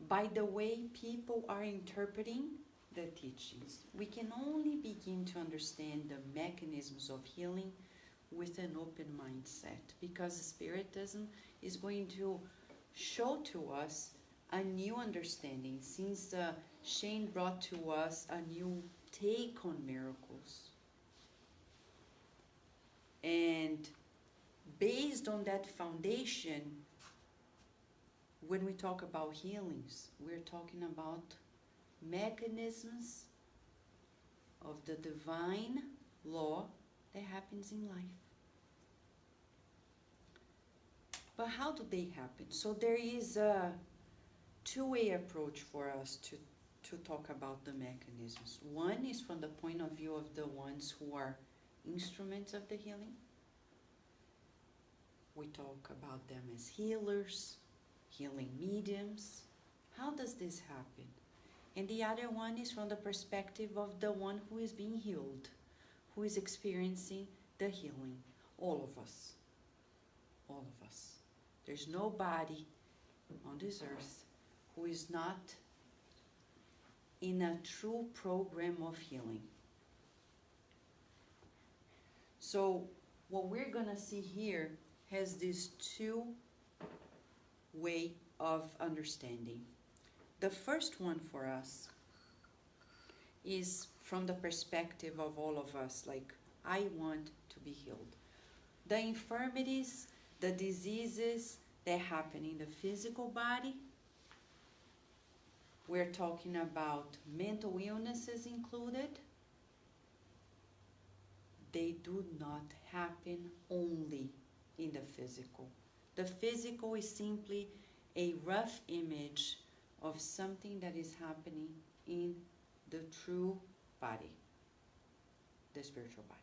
by the way people are interpreting the teachings. We can only begin to understand the mechanisms of healing with an open mindset, because Spiritism is going to show to us a new understanding, since Sheyne brought to us a new take on miracles. And based on that foundation, when we talk about healings, we're talking about mechanisms of the divine law that happens in life. But how do they happen? So there is a two-way approach for us to talk about the mechanisms. One is from the point of view of the ones who are instruments of the healing. We talk about them as healers, healing mediums. How does this happen? And the other one is from the perspective of the one who is being healed, who is experiencing the healing. All of us. All of us. There's nobody on this earth who is not in a true program of healing. So what we're going to see here has this two way of understanding. The first one for us is from the perspective of all of us, like, I want to be healed. The infirmities, the diseases that happen in the physical body, we're talking about mental illnesses included, they do not happen only in the physical. The physical is simply a rough image of something that is happening in the true body, the spiritual body.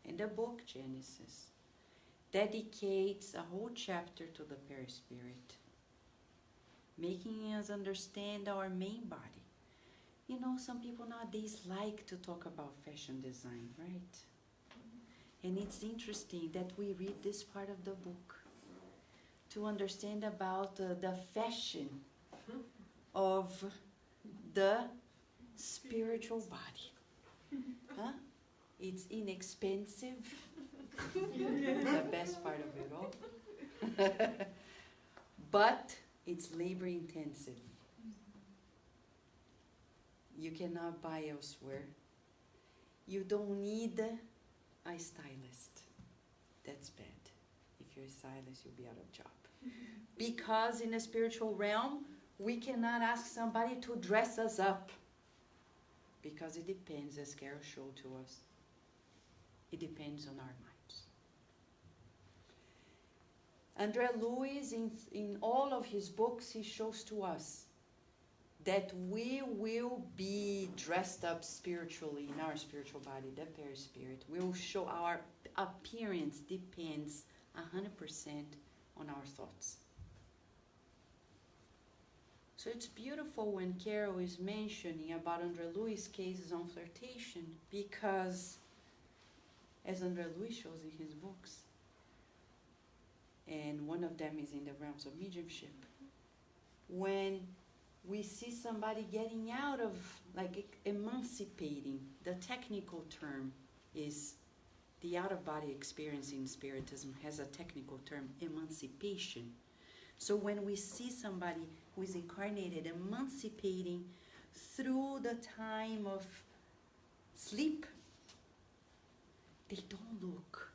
And the book Genesis dedicates a whole chapter to the perispirit, making us understand our main body. You know, some people nowadays like to talk about fashion design, right? And it's interesting that we read this part of the book to understand about the fashion of the spiritual body. Huh? It's inexpensive, the best part of it all. But it's labor intensive. You cannot buy elsewhere. You don't need a stylist. That's bad. If you're a stylist, you'll be out of job. Because in the spiritual realm, we cannot ask somebody to dress us up. Because it depends, as Carol showed to us. It depends on our minds. André Luiz, in all of his books, he shows to us that we will be dressed up spiritually in our spiritual body, the perispirit. We will show our appearance depends 100% on our thoughts. So it's beautiful when Carol is mentioning about André Luiz' cases on flirtation, because as André Luiz shows in his books, and one of them is in the realms of mediumship, when we see somebody getting out of, like emancipating, the technical term is the out-of-body experience in Spiritism has a technical term, emancipation. So when we see somebody who is incarnated emancipating through the time of sleep, they don't look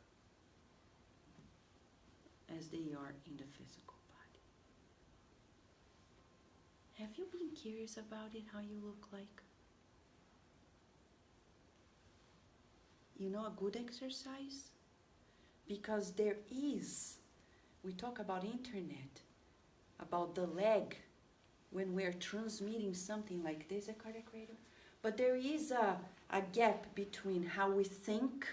as they are in the physical body. Have you been curious about it, how you look like? You know, a good exercise? Because there is, we talk about internet, about the lag when we're transmitting something like this, a cardiac radio. But there is a gap between how we think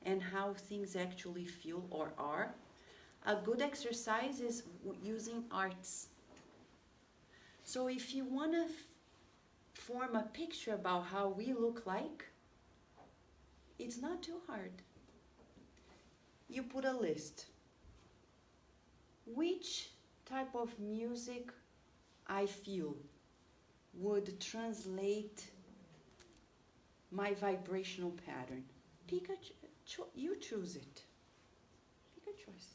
and how things actually feel or are. A good exercise is using arts. So if you want to form a picture about how we look like, it's not too hard. You put a list. Which type of music I feel would translate my vibrational pattern? Pick you choose it. Pick a choice.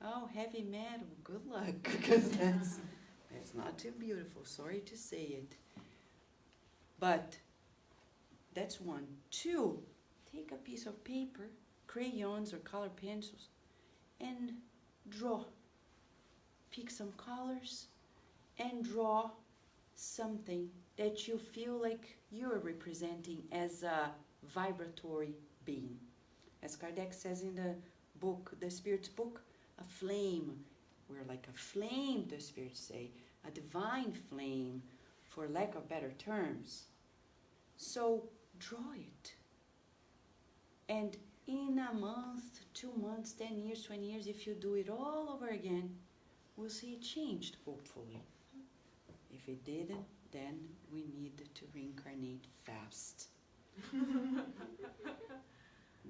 Oh, heavy metal, good luck, because that's not too beautiful, sorry to say it. But that's one. Two, take a piece of paper, crayons or color pencils, and draw. Pick some colors and draw something that you feel like you're representing as a vibratory being. As Kardec says in the book, the Spirit's book, a flame. We're like a flame, the Spirits say, a divine flame, for lack of better terms. So draw it. And in a month, 2 months, 10 years, 20 years, if you do it all over again, we'll see it changed, hopefully. If it didn't, then we need to reincarnate fast.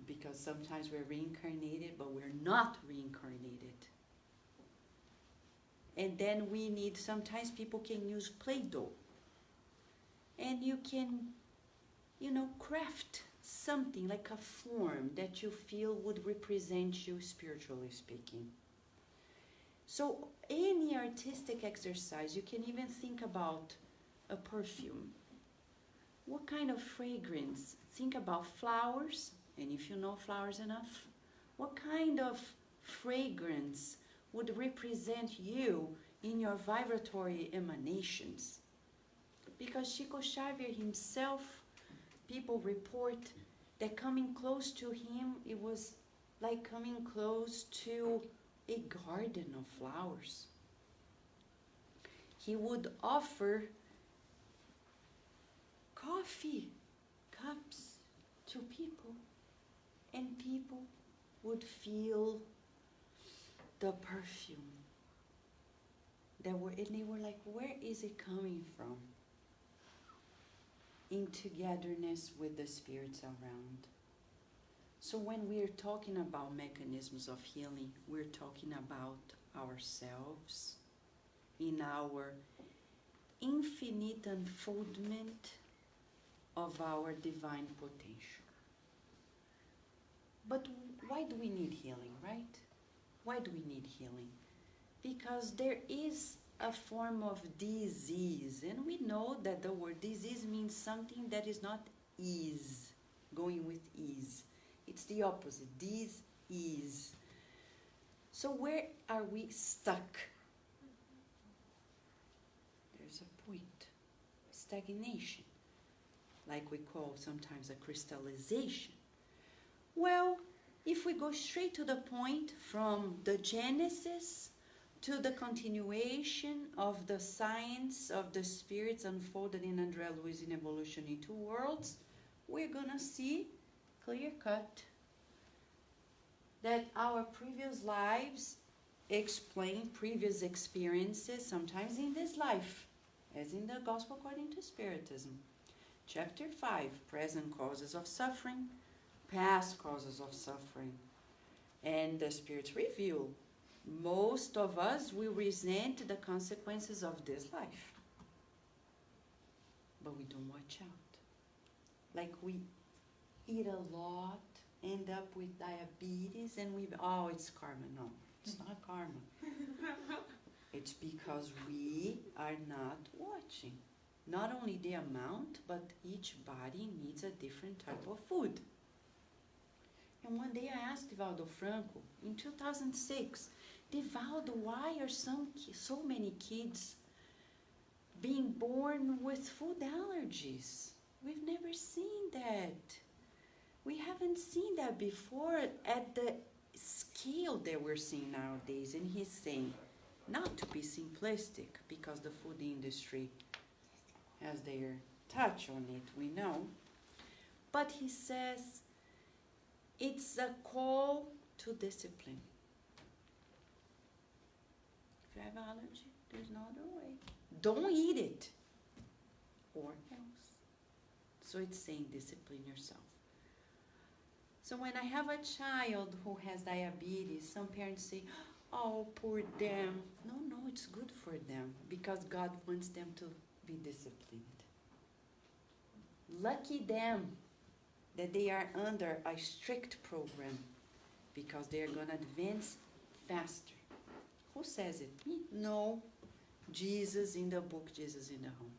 Because sometimes we're reincarnated, but we're not reincarnated. And then we need, sometimes people can use Play-Doh. And you can, craft something like a form that you feel would represent you spiritually speaking. So any artistic exercise, you can even think about a perfume. What kind of fragrance? Think about flowers, and if you know flowers enough, what kind of fragrance would represent you in your vibratory emanations. Because Chico Xavier himself, people report that coming close to him, it was like coming close to a garden of flowers. He would offer coffee cups to people, and people would feel the perfume. And they were like, where is it coming from? In togetherness with the spirits around. So when we're talking about mechanisms of healing, we're talking about ourselves in our infinite unfoldment of our divine potential. But why do we need healing, right? Why do we need healing? Because there is a form of disease, and we know that the word disease means something that is not ease, going with ease. It's the opposite, dis-ease. So where are we stuck? There's a point, stagnation, like we call sometimes a crystallization. Well, if we go straight to the point from the Genesis to the continuation of the science of the spirits unfolded in André Luiz in Evolution in Two Worlds, we're gonna see clear cut that our previous lives explain previous experiences, sometimes in this life, as in the Gospel according to Spiritism. Chapter 5, present causes of suffering, past causes of suffering. And the spirits reveal, most of us will resent the consequences of this life. But we don't watch out. Like we eat a lot, end up with diabetes, and it's karma. No, it's not karma. It's because we are not watching. Not only the amount, but each body needs a different type of food. And one day I asked Divaldo Franco, in 2006, Divaldo, why are so many kids being born with food allergies? We've never seen that. We haven't seen that before at the scale that we're seeing nowadays. And he's saying, not to be simplistic, because the food industry has their touch on it, we know. But he says, it's a call to discipline. If you have allergy, there's no other way. Don't eat it, or else. So it's saying discipline yourself. So when I have a child who has diabetes, some parents say, oh, poor them. No, it's good for them, because God wants them to be disciplined. Lucky them that they are under a strict program, because they are going to advance faster. Who says it? Me? No. Jesus in the book, Jesus in the Home.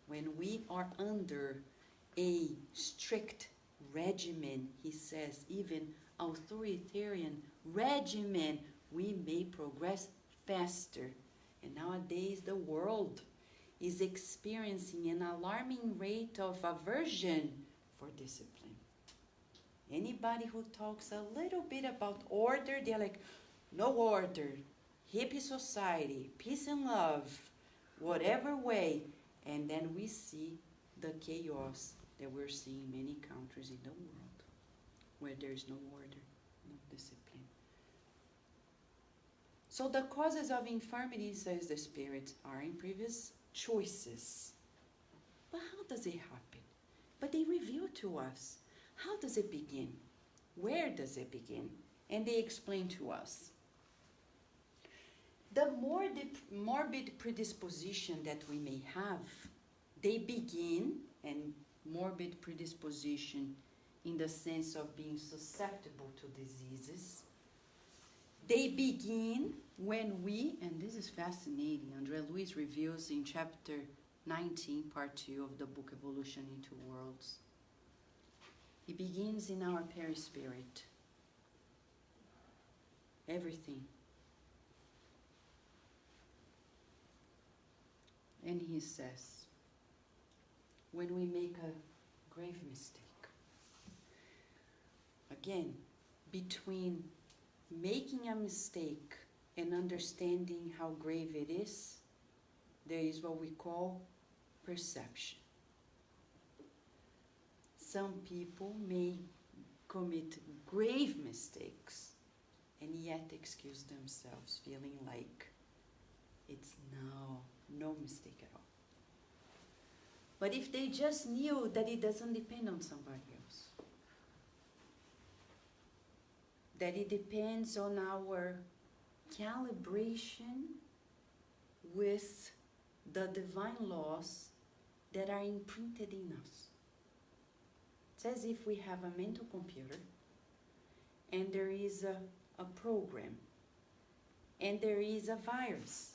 When we are under a strict regimen, he says, even authoritarian regimen, we may progress faster. And nowadays the world is experiencing an alarming rate of aversion for discipline. Anybody who talks a little bit about order, they're like, no order, hippie society, peace and love, whatever way. And then we see the chaos that we're seeing in many countries in the world, where there is no order, no discipline. So the causes of infirmity, says the Spirit, are in previous choices. But how does it happen? But they reveal to us. How does it begin? Where does it begin? And they explain to us. The morbid predisposition that we may have, they begin, and morbid predisposition in the sense of being susceptible to diseases, they begin when we, and this is fascinating, André Luiz reveals in chapter 19, part 2 of the book Evolution in Two Worlds. It begins in our perispirit. Everything. And he says, when we make a grave mistake, again, between making a mistake and understanding how grave it is, there is what we call perception. Some people may commit grave mistakes and yet excuse themselves, feeling like it's no mistake at all. But if they just knew that it doesn't depend on somebody else, that it depends on our calibration with the divine laws that are imprinted in us. It's as if we have a mental computer and there is a program and there is a virus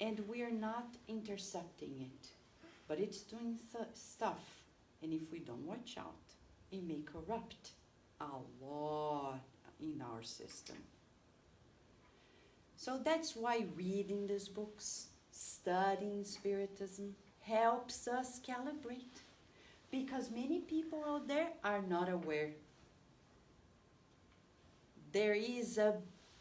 and we are not intercepting it, but it's doing stuff, and if we don't watch out, it may corrupt a lot in our system. So that's why reading these books, studying Spiritism, helps us calibrate. Because many people out there are not aware. There is a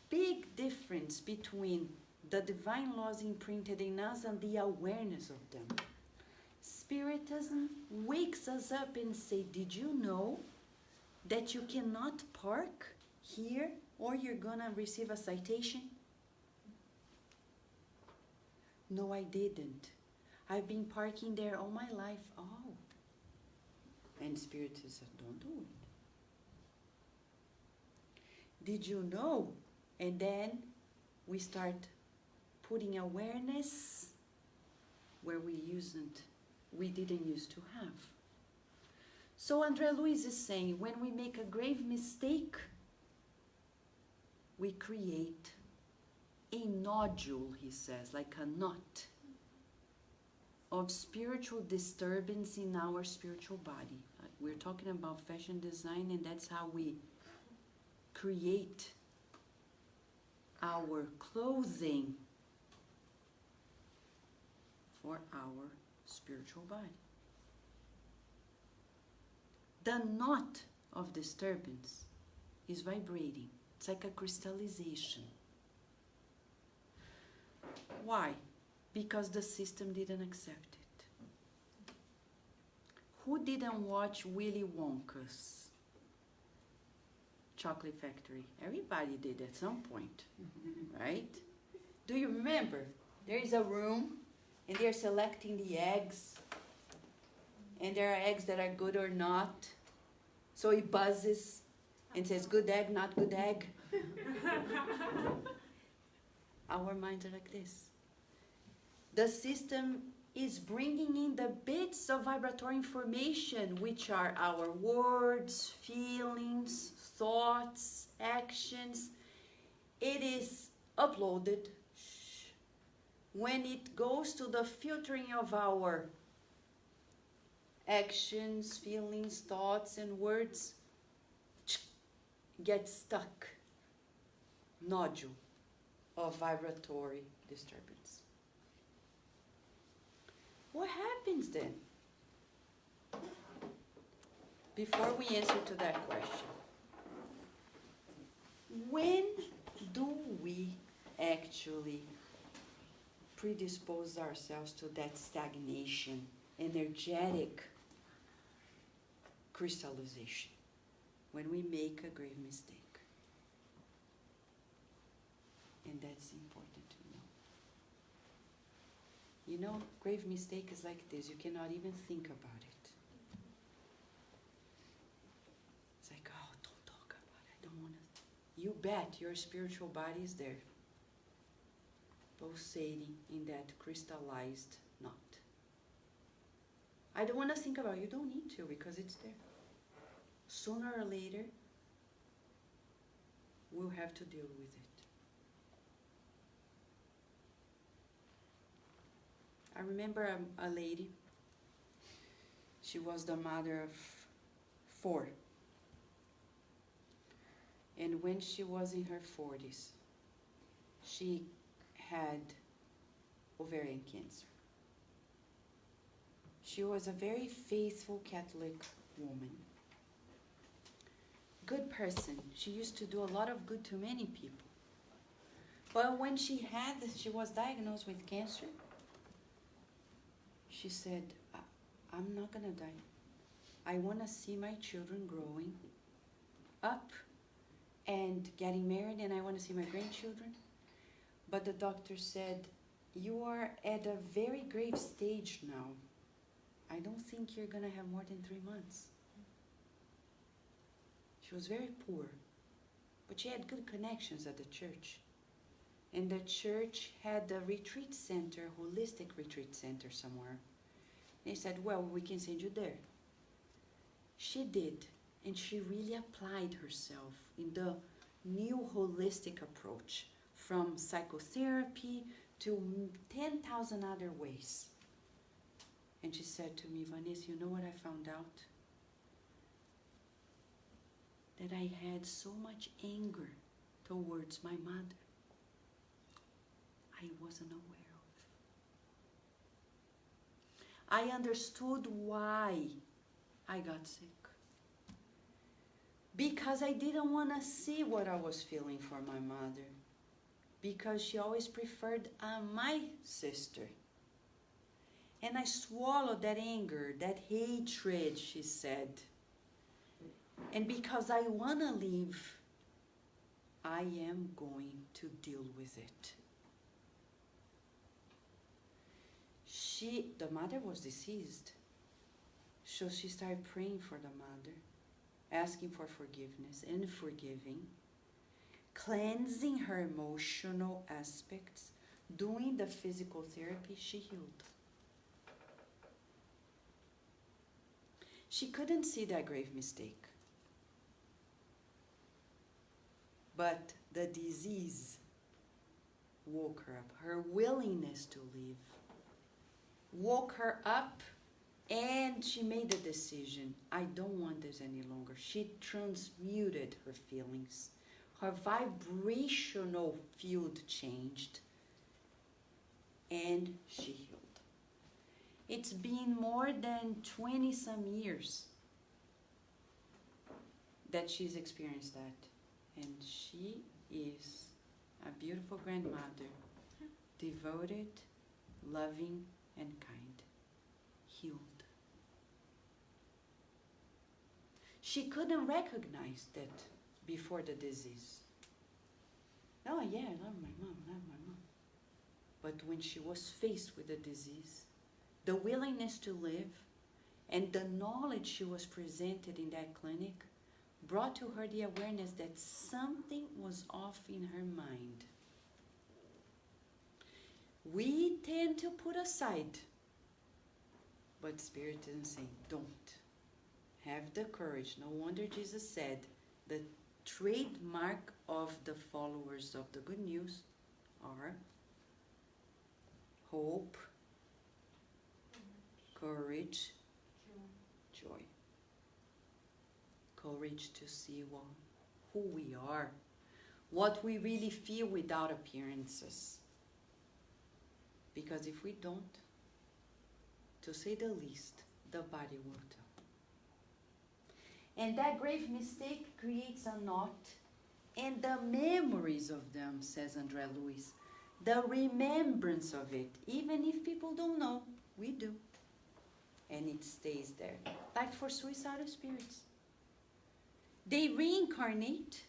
big difference between the divine laws imprinted in us and the awareness of them. Spiritism wakes us up and says, did you know that you cannot park here or you're gonna receive a citation? No, I didn't. I've been parking there all my life. Oh. And Spiritism said, don't do it. Did you know? And then we start putting awareness where we didn't used to have. So André Luiz is saying, when we make a grave mistake, we create a nodule, he says, like a knot of spiritual disturbance in our spiritual body. We're talking about fashion design, and that's how we create our clothing for our spiritual body. The knot of disturbance is vibrating. It's like a crystallization. Why? Because the system didn't accept it. Who didn't watch Willy Wonka's Chocolate Factory? Everybody did at some point, right? Do you remember? There is a room and they're selecting the eggs, and there are eggs that are good or not. So he buzzes and says, good egg, not good egg. Our minds are like this. The system is bringing in the bits of vibratory information, which are our words, feelings, thoughts, actions. It is uploaded. When it goes to the filtering of our actions, feelings, thoughts, and words, gets stuck. Nodule of vibratory disturbance. What happens then? Before we answer to that question, when do we actually predispose ourselves to that stagnation, energetic crystallization? When we make a grave mistake. And that's important to know. You know, grave mistake is like this. You cannot even think about it. It's like, oh, don't talk about it. I don't want to. You bet your spiritual body is there, pulsating in that crystallized knot. I don't want to think about it. You don't need to, because it's there. Sooner or later, we'll have to deal with it. I remember a lady. She was the mother of 4. And when she was in her 40s, she had ovarian cancer. She was a very faithful Catholic woman. Good person. She used to do a lot of good to many people. But when she was diagnosed with cancer, she said, I'm not going to die. I want to see my children growing up and getting married, and I want to see my grandchildren. But the doctor said, you are at a very grave stage now. I don't think you're going to have more than 3 months. She was very poor, but she had good connections at the church. And the church had a retreat center, holistic retreat center somewhere. They said, well, we can send you there. She did, and she really applied herself in the new holistic approach, from psychotherapy to 10,000 other ways. And she said to me, Vanessa, you know what I found out? That I had so much anger towards my mother. I wasn't aware of. I understood why I got sick. Because I didn't want to see what I was feeling for my mother. Because she always preferred my sister. And I swallowed that anger, that hatred, she said. And because I want to live, I am going to deal with it. The mother was deceased. So she started praying for the mother, asking for forgiveness and forgiving, cleansing her emotional aspects, doing the physical therapy. She healed. She couldn't see that grave mistake. But the disease woke her up. Her willingness to live woke her up, and she made the decision, I don't want this any longer. She transmuted her feelings. Her vibrational field changed, and she healed. It's been more than 20-some years that she's experienced that. And she is a beautiful grandmother, devoted, loving, and kind, healed. She couldn't recognize that before the disease. Oh yeah, I love my mom. But when she was faced with the disease, the willingness to live and the knowledge she was presented in that clinic brought to her the awareness that something was off in her mind. We tend to put aside, but Spiritism is saying, don't. Have the courage. No wonder Jesus said, the trademark of the followers of the good news are hope, courage, joy. Courage to see who we are, what we really feel without appearances. Because if we don't, to say the least, the body will tell. And that grave mistake creates a knot, and the memories of them, says André Luiz, the remembrance of it, even if people don't know, we do. And it stays there. Like for suicidal spirits. They reincarnate,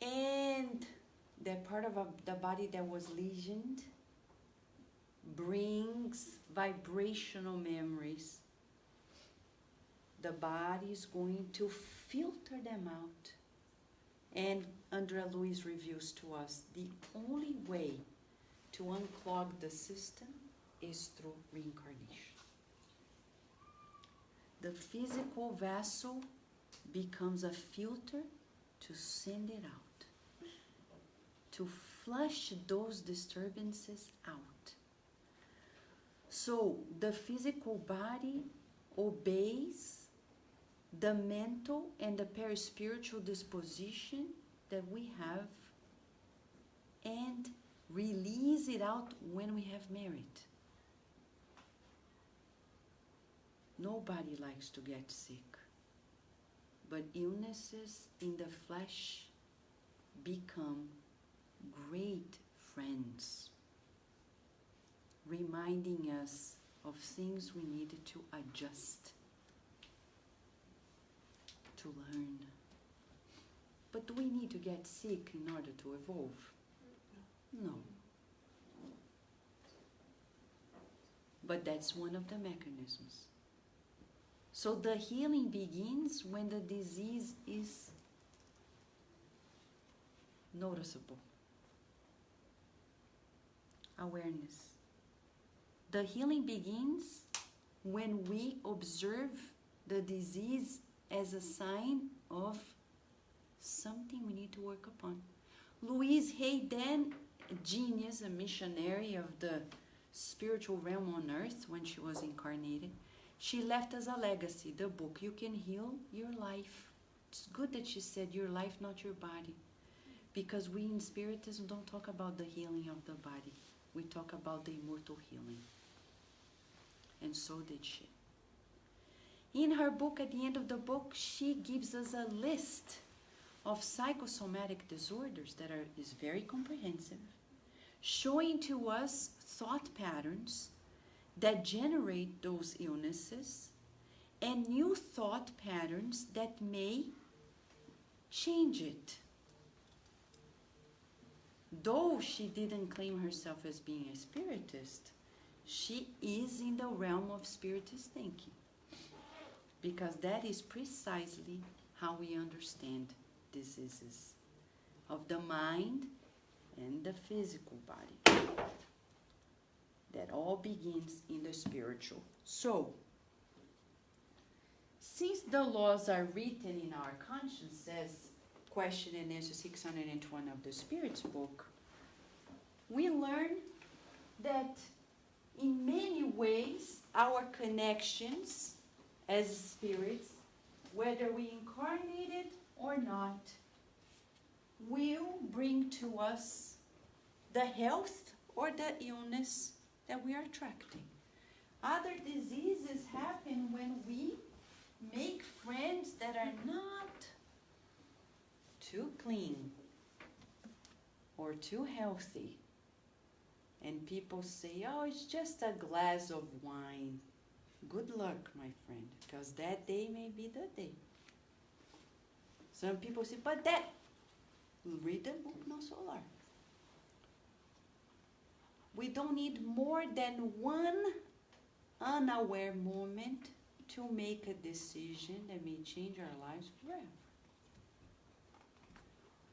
and that part of the body that was lesioned brings vibrational memories. The body is going to filter them out. And André Luiz reveals to us the only way to unclog the system is through reincarnation. The physical vessel becomes a filter to send it out, to flush those disturbances out. So the physical body obeys the mental and the perispiritual disposition that we have, and release it out when we have merit. Nobody likes to get sick, but illnesses in the flesh become great friends, reminding us of things we needed to adjust, to learn. But do we need to get sick in order to evolve? No. But that's one of the mechanisms. So the healing begins when the disease is noticeable. Awareness. The healing begins when we observe the disease as a sign of something we need to work upon. Louise Hay, then a genius, a missionary of the spiritual realm on earth when she was incarnated, she left us a legacy, the book, You Can Heal Your Life. It's good that she said your life, not your body. Because we in Spiritism don't talk about the healing of the body. We talk about the immortal healing. And so did she. In her book, at the end of the book, she gives us a list of psychosomatic disorders that is very comprehensive, showing to us thought patterns that generate those illnesses and new thought patterns that may change it. Though she didn't claim herself as being a spiritist, she is in the realm of spiritist thinking, because that is precisely how we understand diseases of the mind and the physical body. That all begins in the spiritual. So, since the laws are written in our conscience, as question and answer 601 of the Spirit's book, we learn that in many ways our connections as spirits, whether we incarnated or not, will bring to us the health or the illness that we are attracting. Other diseases happen when we make friends that are not too clean or too healthy. And people say, oh, it's just a glass of wine. Good luck, my friend, because that day may be the day. Some people say, but that, read the book No Solar. We don't need more than one unaware moment to make a decision that may change our lives forever.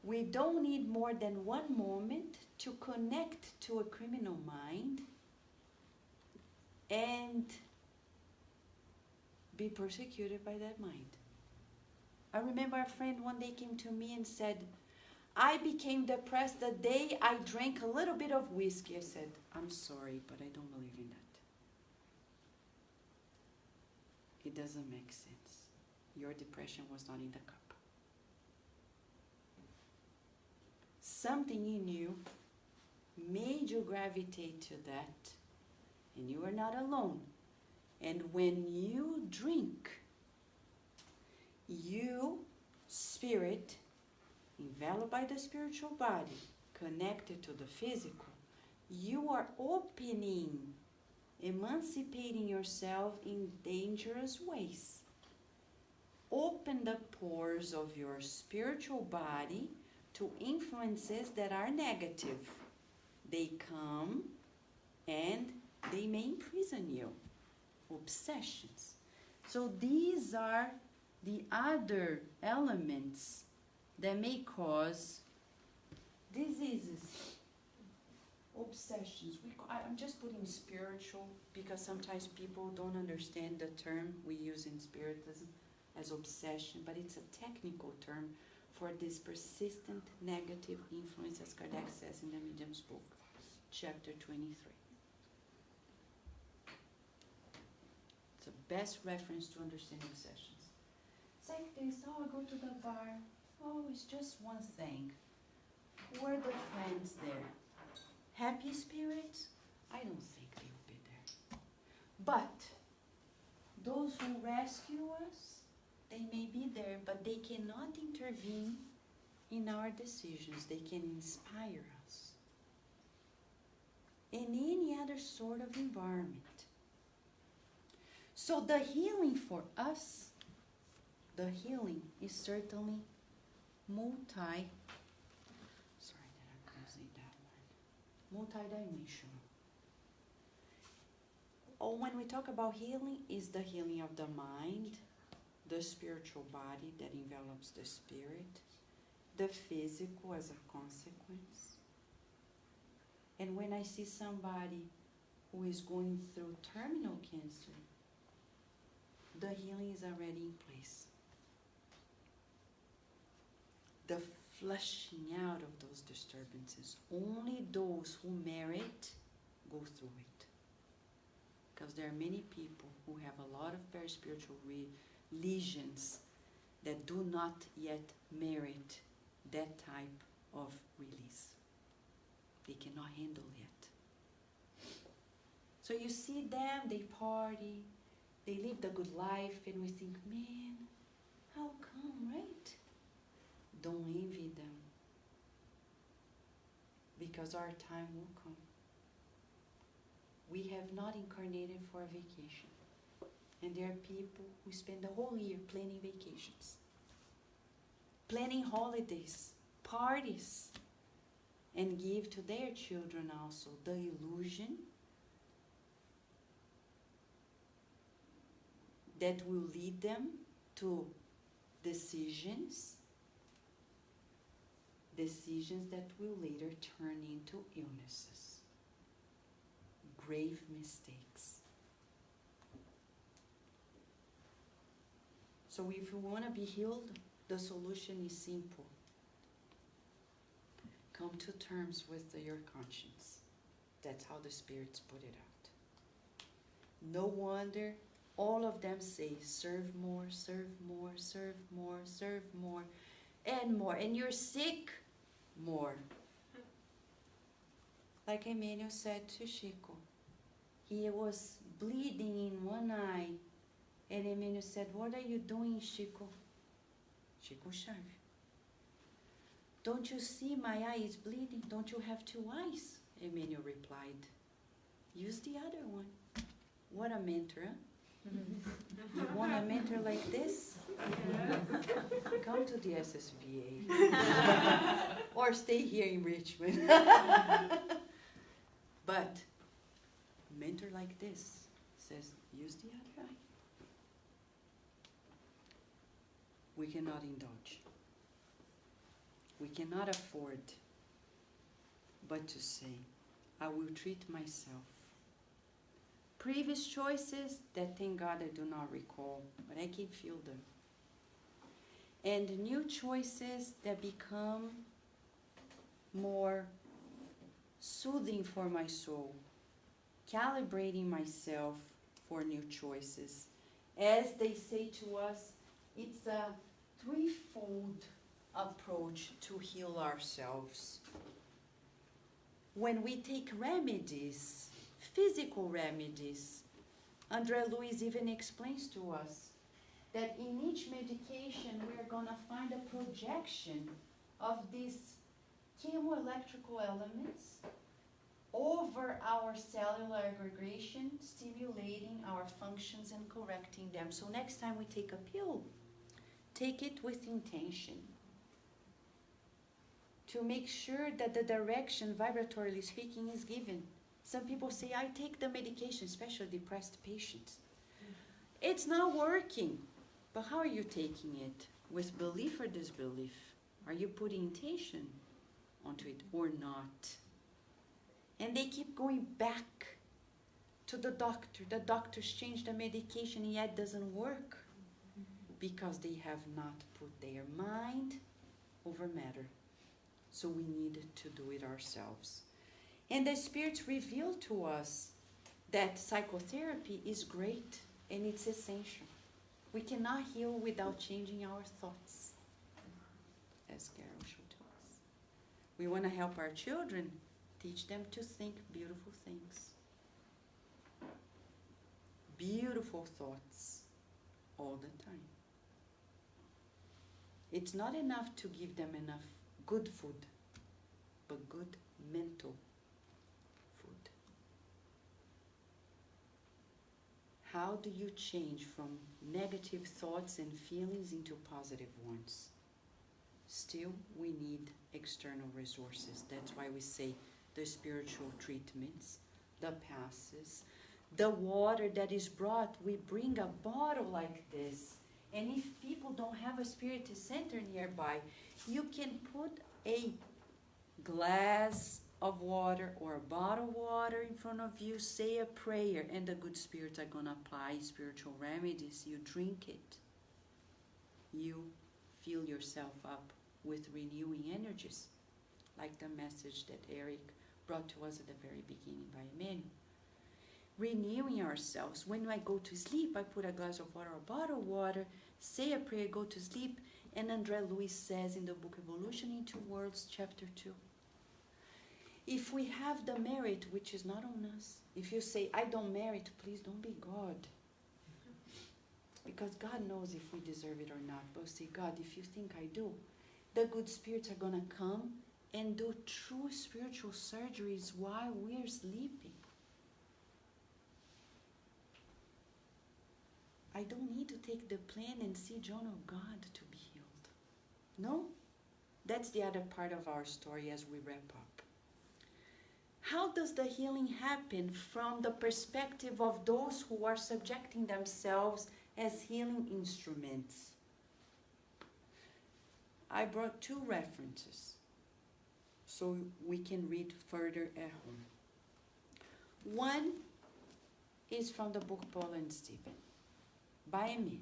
We don't need more than one moment to connect to a criminal mind and be persecuted by that mind. I remember a friend one day came to me and said, I became depressed the day I drank a little bit of whiskey. I said, I'm sorry, but I don't believe in that. It doesn't make sense. Your depression was not in the cup. Something in you made you gravitate to that, and you are not alone. And when you drink, you, spirit, enveloped by the spiritual body, connected to the physical, you are opening, emancipating yourself in dangerous ways. Open the pores of your spiritual body to influences that are negative. They come and they may imprison you. Obsessions. So these are the other elements that may cause diseases, obsessions. I'm just putting spiritual because sometimes people don't understand the term we use in Spiritism as obsession, but it's a technical term for this persistent negative influence, as Kardec says in the Medium's book, chapter 23. It's the best reference to understand obsessions. It's like this, oh, I go to the bar. Oh, it's just one thing. Who are the friends there? Happy spirits? I don't think they'll be there. But those who rescue us, they may be there, but they cannot intervene in our decisions. They can inspire us. In any other sort of environment. So the healing for us, the healing is certainly multidimensional. Oh, when we talk about healing, is the healing of the mind, the spiritual body that envelops the spirit, the physical as a consequence. And when I see somebody who is going through terminal cancer, the healing is already in place. The flushing out of those disturbances, only those who merit go through it. Because there are many people who have a lot of paraspiritual lesions that do not yet merit that type of release. They cannot handle it. So you see them, they party, they live the good life, and we think, man, how come, right? Don't envy them. Because our time will come. We have not incarnated for a vacation. And there are people who spend the whole year planning vacations, planning holidays, parties, and give to their children also the illusion that will lead them to decisions that will later turn into illnesses, grave mistakes. So if you want to be healed, the solution is simple. Come to terms with your conscience. That's how the spirits put it out. No wonder all of them say, serve more, serve more, serve more, serve more, and more. And you're sick, more. Like Emmanuel said to Chico, he was bleeding in one eye. And Emmanuel said, what are you doing, Chico? Chico Chave. Don't you see my eye is bleeding? Don't you have two eyes? Emmanuel replied, use the other one. What a mentor, huh? You want a mentor like this? Come to the SSVA. Or stay here in Richmond. But mentor like this says, use the other eye. We cannot indulge. We cannot afford but to say, I will treat myself. Previous choices that, thank God, I do not recall, but I can feel them. And new choices that become more soothing for my soul, calibrating myself for new choices. As they say to us, it's a threefold approach to heal ourselves. When we take remedies, physical remedies, André Luiz even explains to us that in each medication we are going to find a projection of these chemoelectrical elements over our cellular aggregation, stimulating our functions and correcting them. So next time we take a pill, take it with intention to make sure that the direction, vibratorily speaking, is given. Some people say, I take the medication, especially depressed patients. It's not working. But how are you taking it? With belief or disbelief? Are you putting intention onto it or not? And they keep going back to the doctor. The doctors change the medication, yet it doesn't work because they have not put their mind over matter. So we need to do it ourselves. And the spirits reveal to us that psychotherapy is great and it's essential. We cannot heal without changing our thoughts, as Carol showed to us. We want to help our children, Teach them to think beautiful things. Beautiful thoughts all the time. It's not enough to give them enough good food, but good mental food. How do you change from negative thoughts and feelings into positive ones? Still, we need external resources. That's why we say the spiritual treatments, the passes, the water that is brought. We bring a bottle like this. And if people don't have a Spiritist Center nearby, you can put a glass of water or a bottle of water in front of you, say a prayer, and the good spirits are going to apply spiritual remedies. You drink it. You fill yourself up with renewing energies, like the message that Eric brought to us at the very beginning by Emmanuel. Renewing ourselves. When I go to sleep, I put a glass of water or a bottle of water, say a prayer, go to sleep, and André Luiz says in the book Evolution in Two Worlds, chapter 2, if we have the merit, which is not on us, if you say, I don't merit, please don't be God. Because God knows if we deserve it or not. But say, God, if you think I do, the good spirits are going to come and do true spiritual surgeries while we're sleeping. I don't need to take the plan and see John of God to be healed. No? That's the other part of our story as we wrap up. How does the healing happen from the perspective of those who are subjecting themselves as healing instruments? I brought two references so we can read further at home. One is from the book Paul and Stephen, by Emmanuel.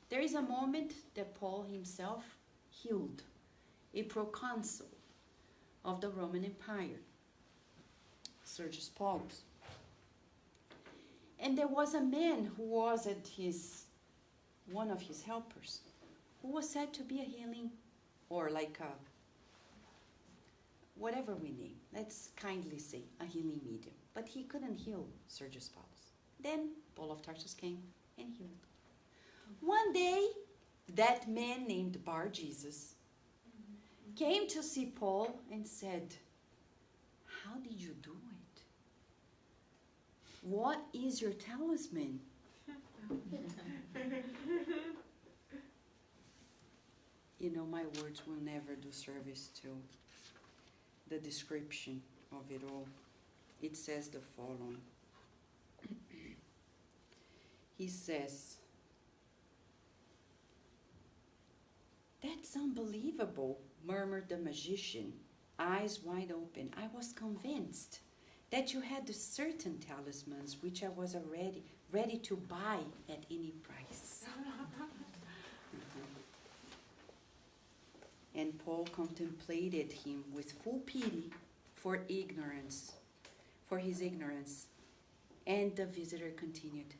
There is a moment that Paul himself healed a proconsul of the Roman Empire, Sergius Paulus. And there was a man who was one of his helpers, who was said to be a healing, or like a, whatever we name, let's kindly say, a healing medium. But he couldn't heal Sergius Paulus. Then Paul of Tarsus came and healed. One day, that man named Bar Jesus came to see Paul and said, how did you do it? What is your talisman? You know, my words will never do service to the description of it all. It says the following. He says, that's unbelievable, murmured the magician, eyes wide open. I was convinced that you had certain talismans which I was already ready to buy at any price. And Paul contemplated him with full pity for his ignorance. And the visitor continued,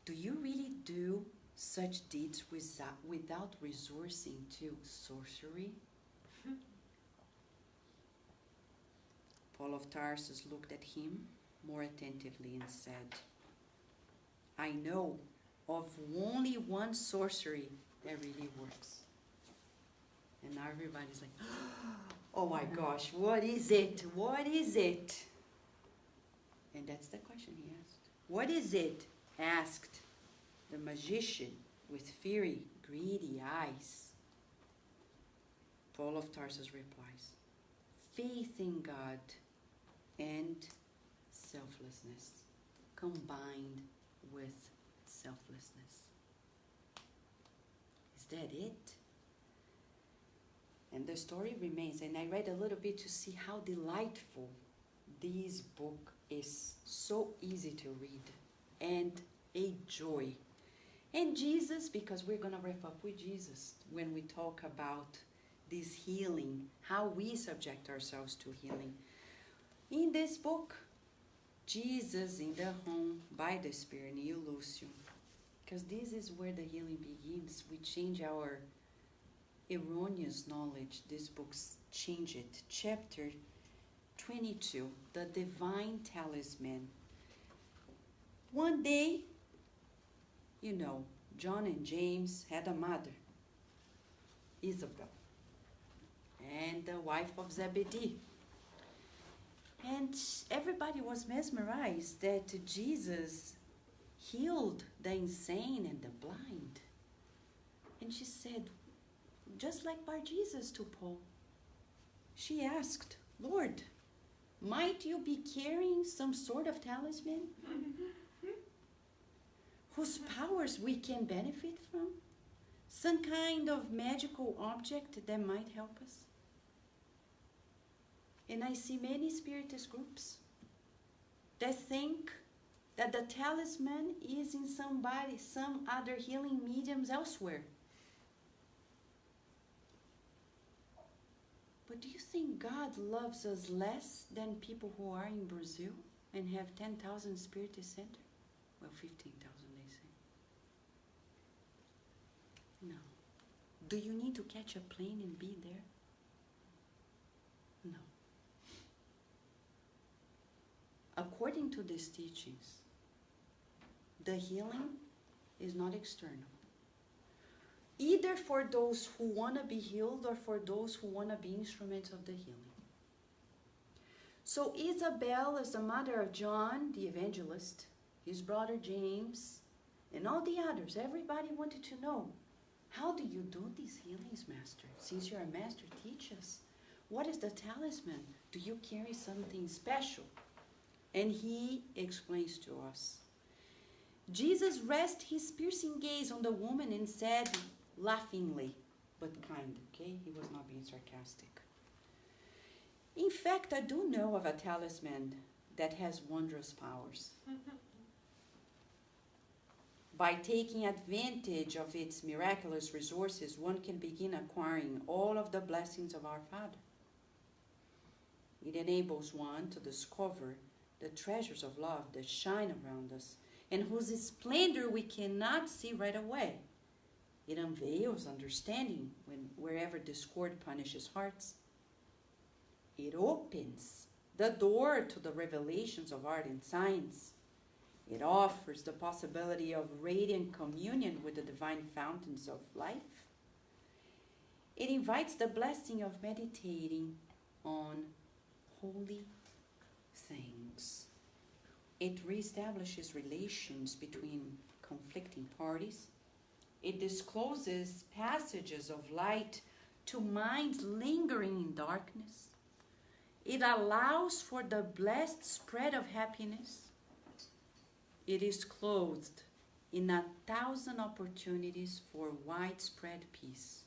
do you really do such deeds without resorting to sorcery? Paul of Tarsus looked at him more attentively and said, I know of only one sorcery that really works. And now everybody's like, oh my gosh, what is it? What is it? And that's the question he asked. What is it? Asked the magician with fiery, greedy eyes. Paul of Tarsus replies, faith in God and selflessness combined with selflessness. Is that it? And the story remains, and I read a little bit to see how delightful this book is. So easy to read and a joy. And Jesus, because we're going to wrap up with Jesus when we talk about this healing, how we subject ourselves to healing. In this book, Jesus in the home by the Spirit, Nicolielo, because this is where the healing begins. We change our erroneous knowledge. These books change it. Chapter 22, the divine talisman. One day, you know, John and James had a mother, Isabel, and the wife of Zebedee. And everybody was mesmerized that Jesus healed the insane and the blind. And she said, just like Bar Jesus to Paul, she asked, Lord, might you be carrying some sort of talisman whose powers we can benefit from? Some kind of magical object that might help us? And I see many Spiritist groups that think that the talisman is in some other healing mediums elsewhere. But do you think God loves us less than people who are in Brazil and have 10,000 Spiritist Center? Well, 15,000 they say. No. Do you need to catch a plane and be there? No. According to these teachings, the healing is not external. Either for those who want to be healed or for those who want to be instruments of the healing. So Isabel, as the mother of John, the evangelist, his brother James, and all the others, everybody wanted to know, how do you do these healings, Master? Since you're a master, teach us. What is the talisman? Do you carry something special? And he explains to us. Jesus rested his piercing gaze on the woman and said, laughingly, but kind, okay? He was not being sarcastic. In fact, I do know of a talisman that has wondrous powers. By taking advantage of its miraculous resources, one can begin acquiring all of the blessings of our Father. It enables one to discover the treasures of love that shine around us and whose splendor we cannot see right away. It unveils understanding wherever discord punishes hearts. It opens the door to the revelations of art and science. It offers the possibility of radiant communion with the divine fountains of life. It invites the blessing of meditating on holy things. It reestablishes relations between conflicting parties. It discloses passages of light to minds lingering in darkness. It allows for the blessed spread of happiness. It is clothed in 1,000 opportunities for widespread peace.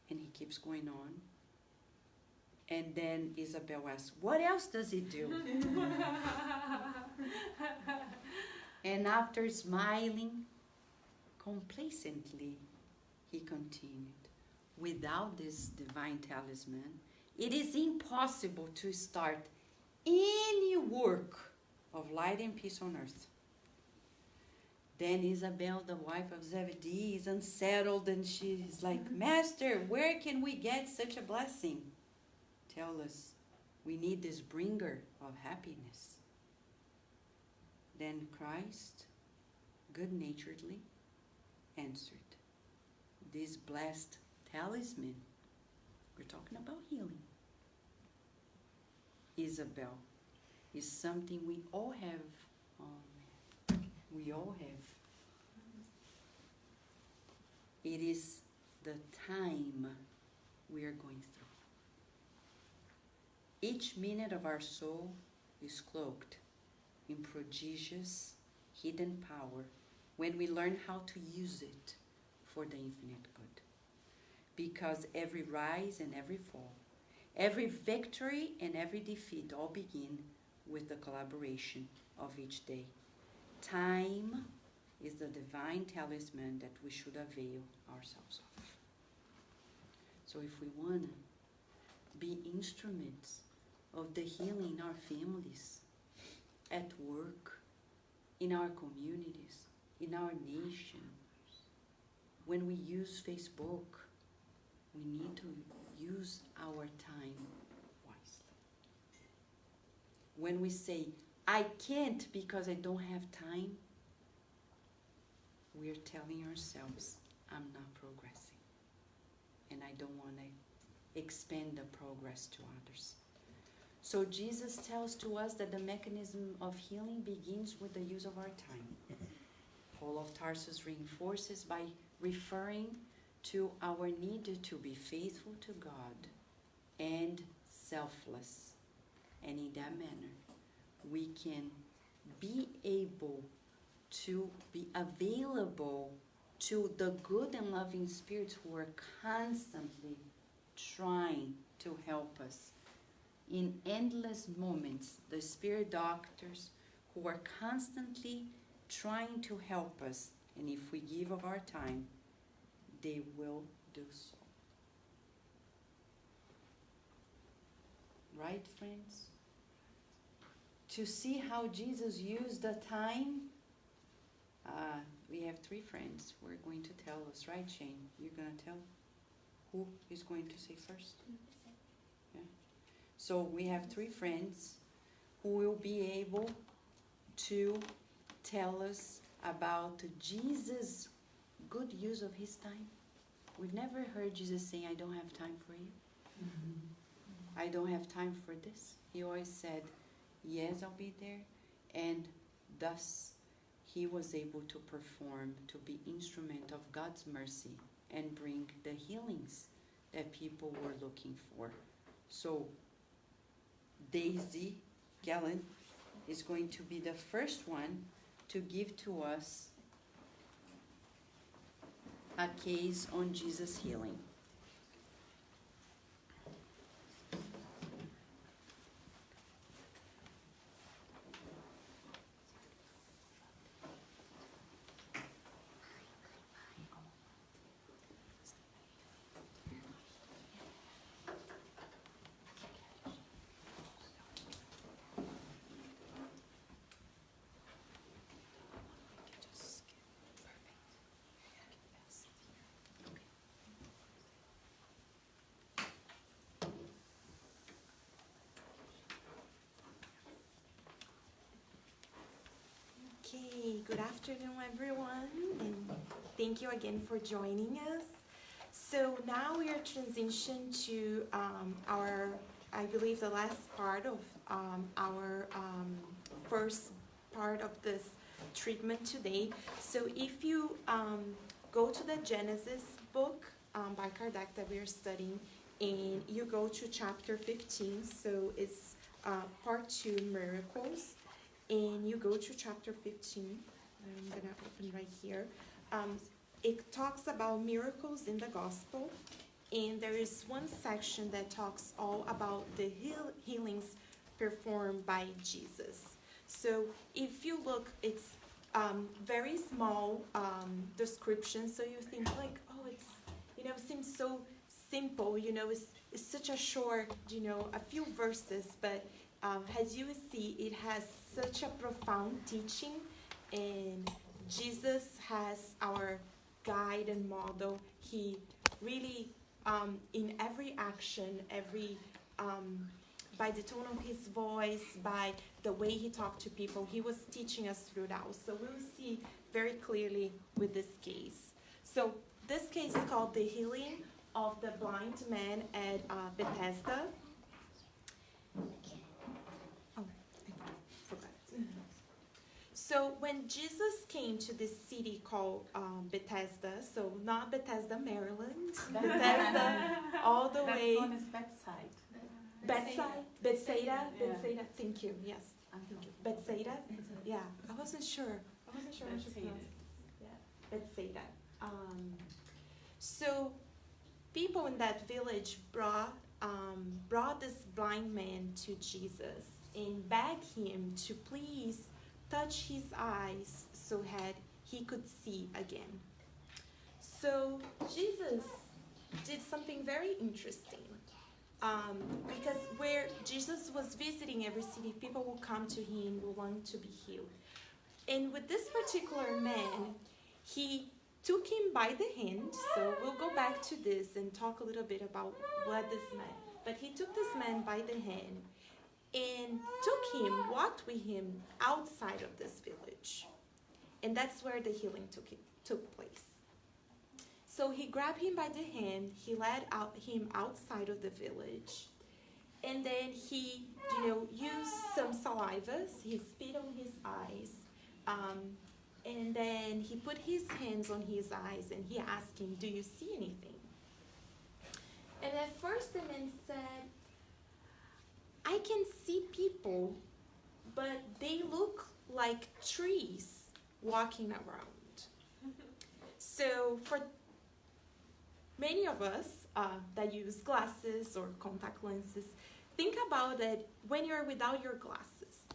And he keeps going on. And then Isabel asks, what else does it do? And after smiling complacently, he continued, without this divine talisman, it is impossible to start any work of light and peace on earth. Then Isabel, the wife of Zebedee, is unsettled and she's like, Master, where can we get such a blessing? Tell us, we need this bringer of happiness. Then Christ, good-naturedly, answered, this blessed talisman, we're talking about healing, Isabel, is something we all have. Oh, we all have. It is the time we are going through. Each minute of our soul is cloaked in prodigious hidden power when we learn how to use it for the infinite good. Because every rise and every fall, every victory and every defeat all begin with the collaboration of each day. Time is the divine talisman that we should avail ourselves of. So if we want to be instruments of the healing in our families, at work, in our communities, in our nation, when we use Facebook, we need to use our time wisely. When we say, I can't because I don't have time, we're telling ourselves, I'm not progressing. And I don't want to expand the progress to others. So Jesus tells to us that the mechanism of healing begins with the use of our time. Paul of Tarsus reinforces by referring to our need to be faithful to God and selfless. And in that manner, we can be able to be available to the good and loving spirits who are constantly trying to help us. In endless moments, the spirit doctors who are constantly trying to help us, and if we give of our time, they will do so. Right, friends? To see how Jesus used the time, we have 3 friends who are going to tell us, right, Sheyne? You're going to tell? Who is going to say first? Yeah. So we have 3 friends who will be able to tell us about Jesus' good use of his time. We've never heard Jesus saying, I don't have time for you. Mm-hmm. I don't have time for this. He always said, yes, I'll be there. And thus, he was able to perform, to be instrument of God's mercy and bring the healings that people were looking for. So, Deise Galan is going to be the first one to give to us a case on Jesus' healing. Okay, good afternoon everyone, and thank you again for joining us. So now we are transitioning to I believe the last part of our first part of this treatment today. So if you go to the Genesis book by Kardec that we are studying, and you go to chapter 15, so it's part 2, miracles. And you go to chapter 15, I'm going to open right here. It talks about miracles in the gospel, and there is one section that talks all about the healings performed by Jesus. So if you look, it's very small description, so you think like, oh, it's, seems so simple, it's such a short, a few verses, but as you see, it has such a profound teaching, and Jesus has our guide and model. He really, in every action, by the tone of his voice, by the way he talked to people, he was teaching us throughout. So we'll see very clearly with this case. So this case is called the healing of the blind man at Bethesda. So when Jesus came to this city called Bethesda, so not Bethesda, Maryland, Bethesda, all the way. That one is bedside. Bethsaida, Yeah. Thank you. Yes, Bethsaida. Yeah, I wasn't sure how to pronounce it. Yeah, Bethsaida. So people in that village brought this blind man to Jesus and begged him to please touch his eyes so that he could see again. So Jesus did something very interesting, because where Jesus was visiting every city, people will come to him, will want to be healed. And with this particular man, he took him by the hand. So we'll go back to this and talk a little bit about what this meant. But he took this man by the hand and walked with him outside of this village. And that's where the healing took place. So he grabbed him by the hand, he led him outside of the village, and then he, used some salivas, he spit on his eyes, and then he put his hands on his eyes and he asked him, do you see anything? And at first the man said, I can see people, but they look like trees walking around. So for many of us that use glasses or contact lenses, think about it when you're without your glasses.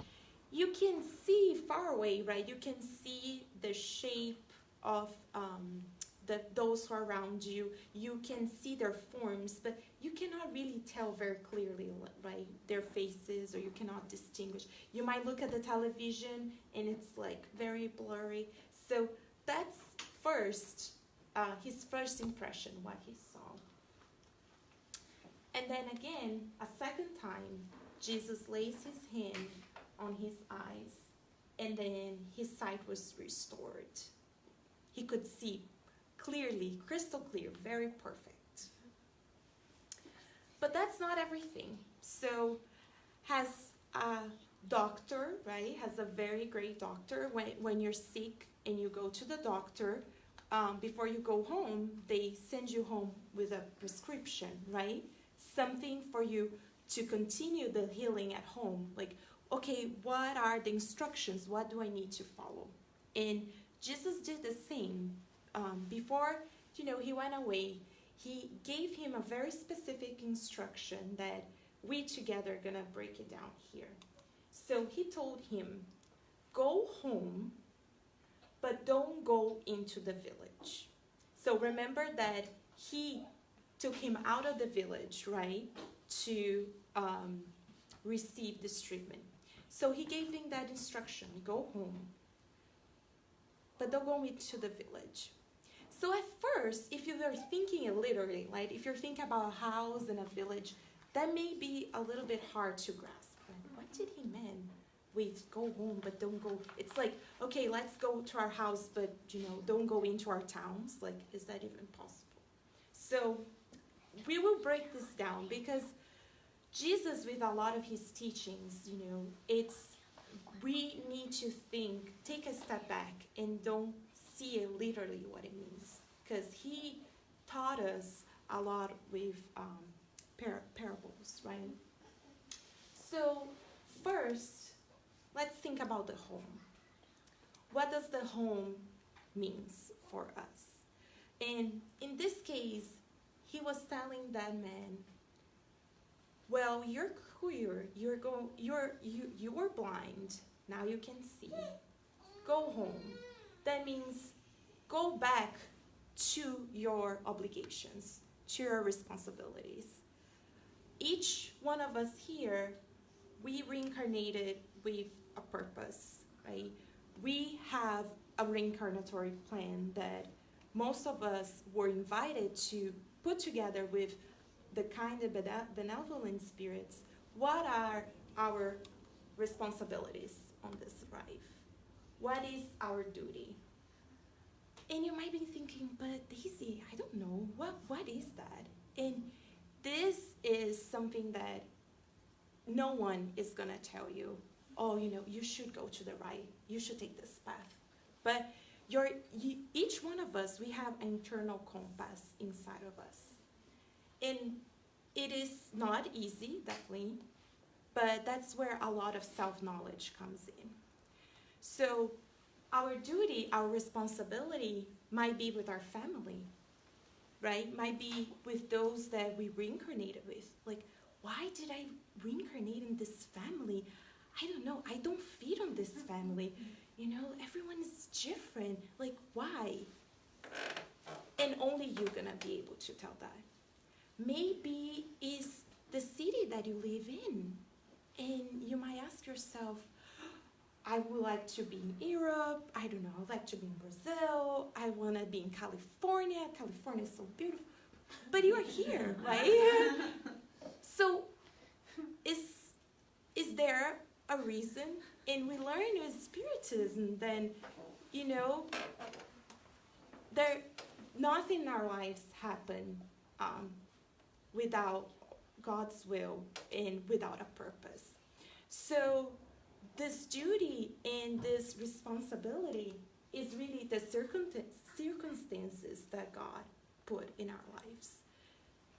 You can see far away, right? You can see the shape of those who are around you. You can see their forms, but you cannot really tell very clearly, right, their faces, or you cannot distinguish. You might look at the television and it's like very blurry. So that's his first impression, what he saw. And then again, a second time, Jesus lays his hand on his eyes, and then his sight was restored. He could see clearly, crystal clear, very perfect. But that's not everything. So as a doctor, right, as a very great doctor, when you're sick and you go to the doctor, before you go home, they send you home with a prescription, right? Something for you to continue the healing at home. Like, okay, what are the instructions? What do I need to follow? And Jesus did the same. Before, he went away, he gave him a very specific instruction that we together are gonna break it down here. So he told him, go home, but don't go into the village. So remember that he took him out of the village, right, to receive this treatment. So he gave him that instruction, go home, but don't go into the village. So at first, if you are thinking it literally, like if you're thinking about a house and a village, that may be a little bit hard to grasp. What did he mean with go home, but don't go? It's like, okay, let's go to our house, but don't go into our towns. Like, is that even possible? So we will break this down, because Jesus, with a lot of his teachings, we need to take a step back and don't see it literally what it means, because he taught us a lot with parables, right? So first, let's think about the home. What does the home means for us? And in this case, he was telling that man, well, you're queer, you were blind, now you can see. Go home. That means go back to your obligations, to your responsibilities. Each one of us here, we reincarnated with a purpose, right? We have a reincarnatory plan that most of us were invited to put together with the kind of benevolent spirits. What are our responsibilities on this life? What is our duty? And you might be thinking, but Deise, I don't know, what is that? And this is something that no one is gonna tell you, oh, you should go to the right, you should take this path. But each one of us, we have an internal compass inside of us. And it is not easy, definitely, but that's where a lot of self-knowledge comes in. So our duty, our responsibility might be with our family, right? Might be with those that we reincarnated with. Like, why did I reincarnate in this family? I don't know. I don't fit on this family. Everyone is different. Like, why? And only you're gonna be able to tell that. Maybe it's the city that you live in. And you might ask yourself, I would like to be in Europe. I don't know. I'd like to be in Brazil. I want to be in California. California is so beautiful. But you are here, right? So is there a reason? And we learn with Spiritism then, you know, nothing in our lives happen without God's will and without a purpose. So this duty and this responsibility is really the circumstances that God put in our lives.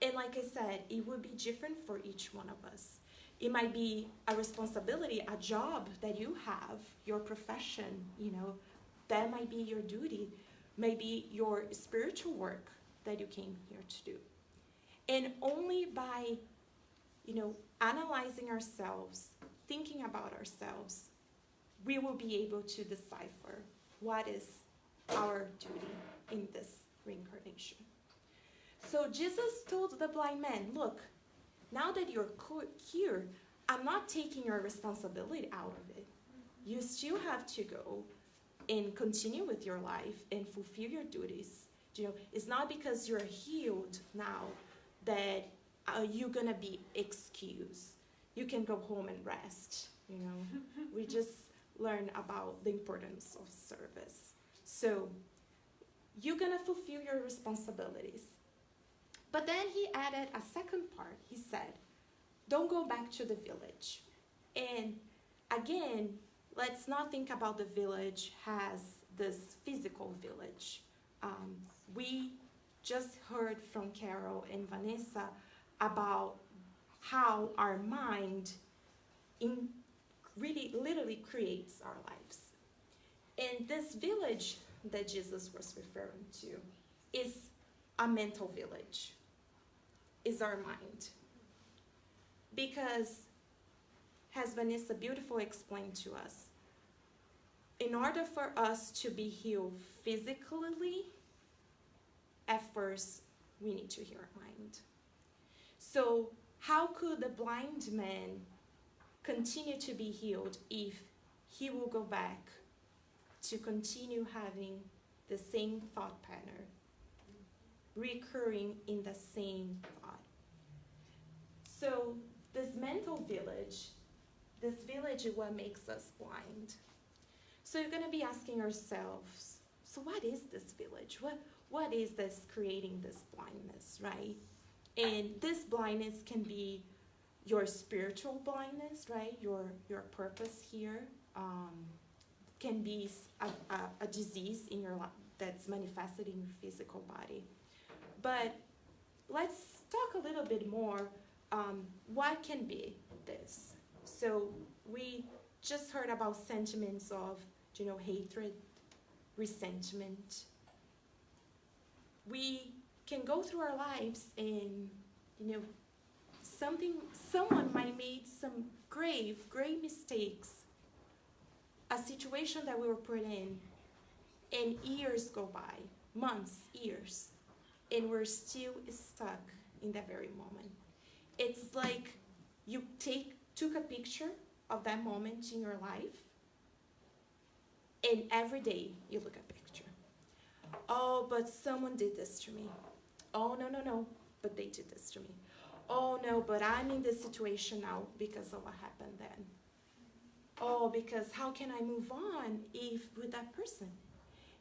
And like I said, it would be different for each one of us. It might be a responsibility, a job that you have, your profession, you know, that might be your duty, maybe your spiritual work that you came here to do. And only by, you know, analyzing ourselves, thinking about ourselves, we will be able to decipher what is our duty in this reincarnation. So Jesus told the blind man, look, now that you're here, I'm not taking your responsibility out of it. You still have to go and continue with your life and fulfill your duties. You know, it's not because you're healed now that you're gonna be excused. You can go home and rest, you know. We just learn about the importance of service. So you're gonna fulfill your responsibilities. But then he added a second part. He said, don't go back to the village. And again, let's not think about the village as this physical village. We just heard from Carol and Vanessa about how our mind really literally creates our lives. And this village that Jesus was referring to is a mental village, is our mind. Because, as Vanessa beautifully explained to us, in order for us to be healed physically, at first, we need to heal our mind. So, how could the blind man continue to be healed if he will go back to continue having the same thought pattern, recurring in the same thought? So, this mental village, this village is what makes us blind. So you're going to be asking yourselves, so what is this village? What is this creating this blindness, right? And this blindness can be your spiritual blindness, right? Your purpose here can be a disease in your life that's manifested in your physical body. But let's talk a little bit more. What can be this? So we just heard about sentiments of, you know, hatred, resentment. We can go through our lives and, you know, someone might make some grave mistakes, a situation that we were put in, and years go by, months, years, and we're still stuck in that very moment. It's like you took a picture of that moment in your life, and every day you look at the picture. Oh, but someone did this to me. Oh, no, but they did this to me. Oh, no, but I'm in this situation now because of what happened then. Oh, because how can I move on with that person?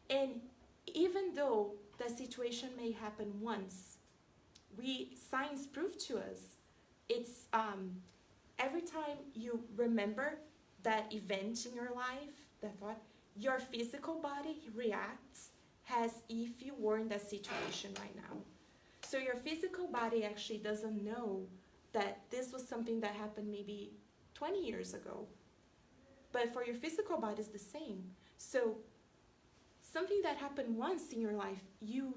And even though that situation may happen once, science proved to us, it's every time you remember that event in your life, that thought, your physical body reacts as if you were in that situation right now. So your physical body actually doesn't know that this was something that happened maybe 20 years ago. But for your physical body, it's the same. So something that happened once in your life, you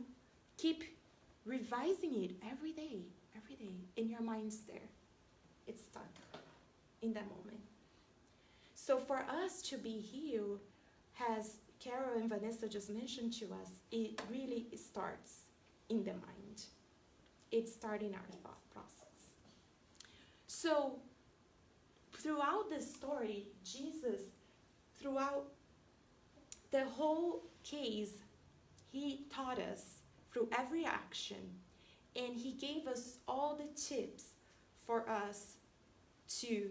keep revising it every day, and your mind's there. It's stuck in that moment. So for us to be healed, as Carol and Vanessa just mentioned to us, it really starts in the mind. It starts in our thought process. So throughout this story, Jesus throughout the whole case, he taught us through every action, and he gave us all the tips for us to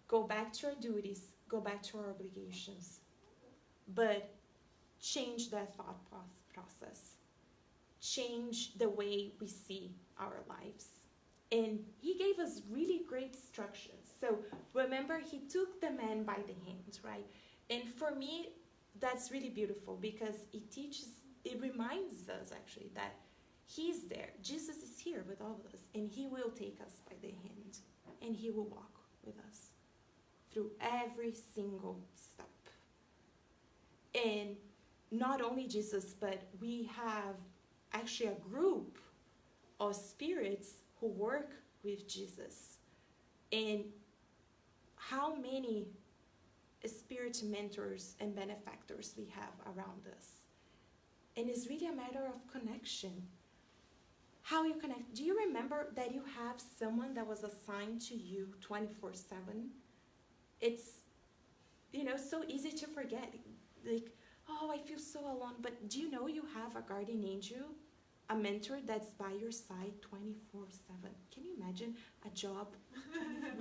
go back to our duties, go back to our obligations, but change that thought process, change the way we see our lives. And he gave us really great instructions. So remember, he took the man by the hand, right? And for me, that's really beautiful because it reminds us actually that he's there. Jesus is here with all of us, and he will take us by the hand, and he will walk with us through every single step. And not only Jesus, but we have actually a group of spirits who work with Jesus. And how many spirit mentors and benefactors we have around us. And it's really a matter of connection. How you connect. Do you remember that you have someone that was assigned to you 24/7? It's, so easy to forget. Like, oh, I feel so alone. But do you know you have a guardian angel, a mentor that's by your side 24/7? Can you imagine a job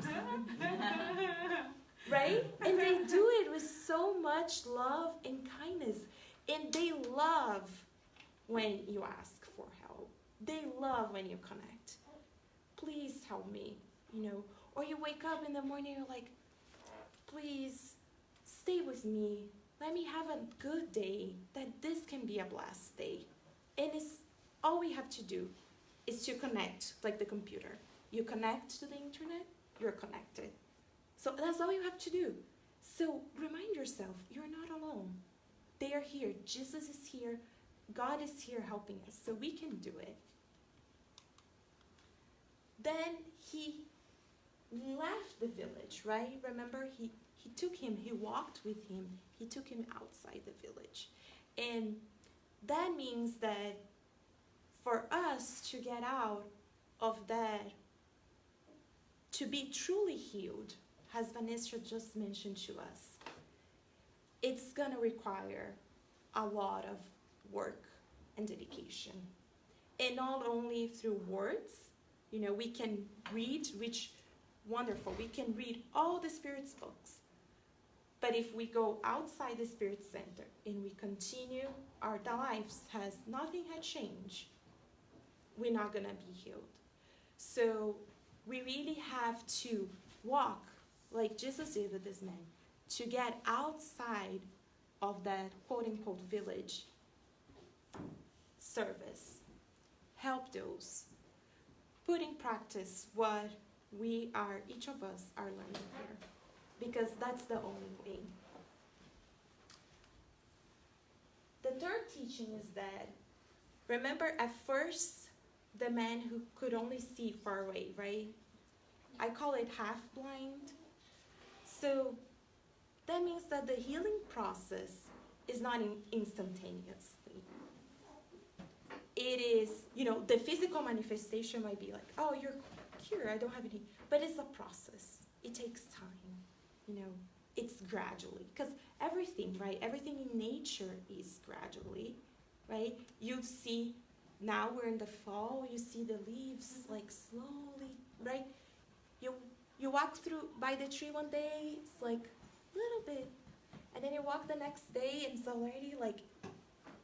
24/7? Right? And they do it with so much love and kindness. And they love when you ask for help. They love when you connect. Please help me, Or you wake up in the morning, you're like, please stay with me. Let me have a good day, that this can be a blessed day. And it's all we have to do is to connect, like the computer. You connect to the internet, you're connected. So that's all you have to do. So remind yourself, you're not alone. They are here. Jesus is here. God is here helping us, so we can do it. Then he left the village, right? Remember, he took him, he walked with him, he took him outside the village. And that means that for us to get out of that, to be truly healed, as Vanessa just mentioned to us, it's going to require a lot of work and dedication. And not only through words, we can read, which wonderful, we can read all the Spirit's books. But if we go outside the Spirit Center and we continue our lives as nothing had changed, we're not going to be healed. So we really have to walk like Jesus did with this man, to get outside of that quote-unquote village service, help those, put in practice what each of us are learning here, because that's the only way. The third teaching is that, remember at first, the man who could only see far away, right? I call it half blind. So that means that the healing process is not instantaneously. It is, the physical manifestation might be like, oh, you're cured, I don't have any, but it's a process. It takes time, it's gradually, because everything, right? Everything in nature is gradually, right? You see, now we're in the fall, you see the leaves like slowly, right? You walk by the tree one day, it's like a little bit, and then you walk the next day, and it's already like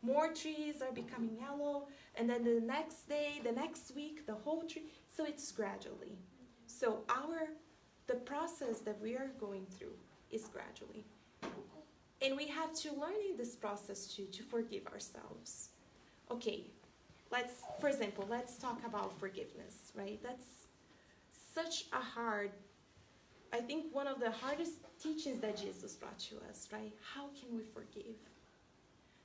more trees are becoming yellow, and then the next day, the next week, the whole tree. So it's gradually. So the process that we are going through is gradually. And we have to learn in this process to forgive ourselves. Okay, for example, let's talk about forgiveness, right? That's such a I think one of the hardest teachings that Jesus brought to us, right? How can we forgive?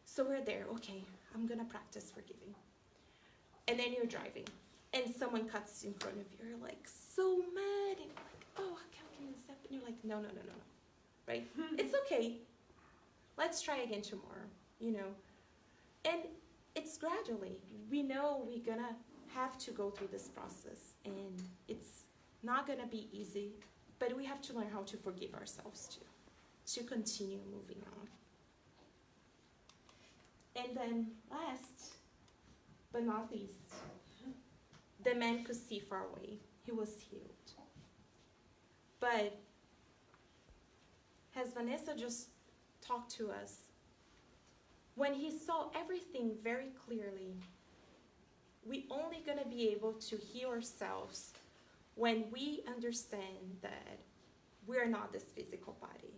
So we're there, okay, I'm gonna practice forgiving. And then you're driving, and someone cuts in front of you, you're like so mad, and you're like, oh, how can you step? And you're like, no, right? It's okay. Let's try again tomorrow, And it's gradually. We know we're gonna have to go through this process, and it's not gonna be easy, but we have to learn how to forgive ourselves too. to continue moving on. And then last but not least, the man could see far away. He was healed. But as Vanessa just talked to us, when he saw everything very clearly, we only gonna be able to heal ourselves when we understand that we're not this physical body.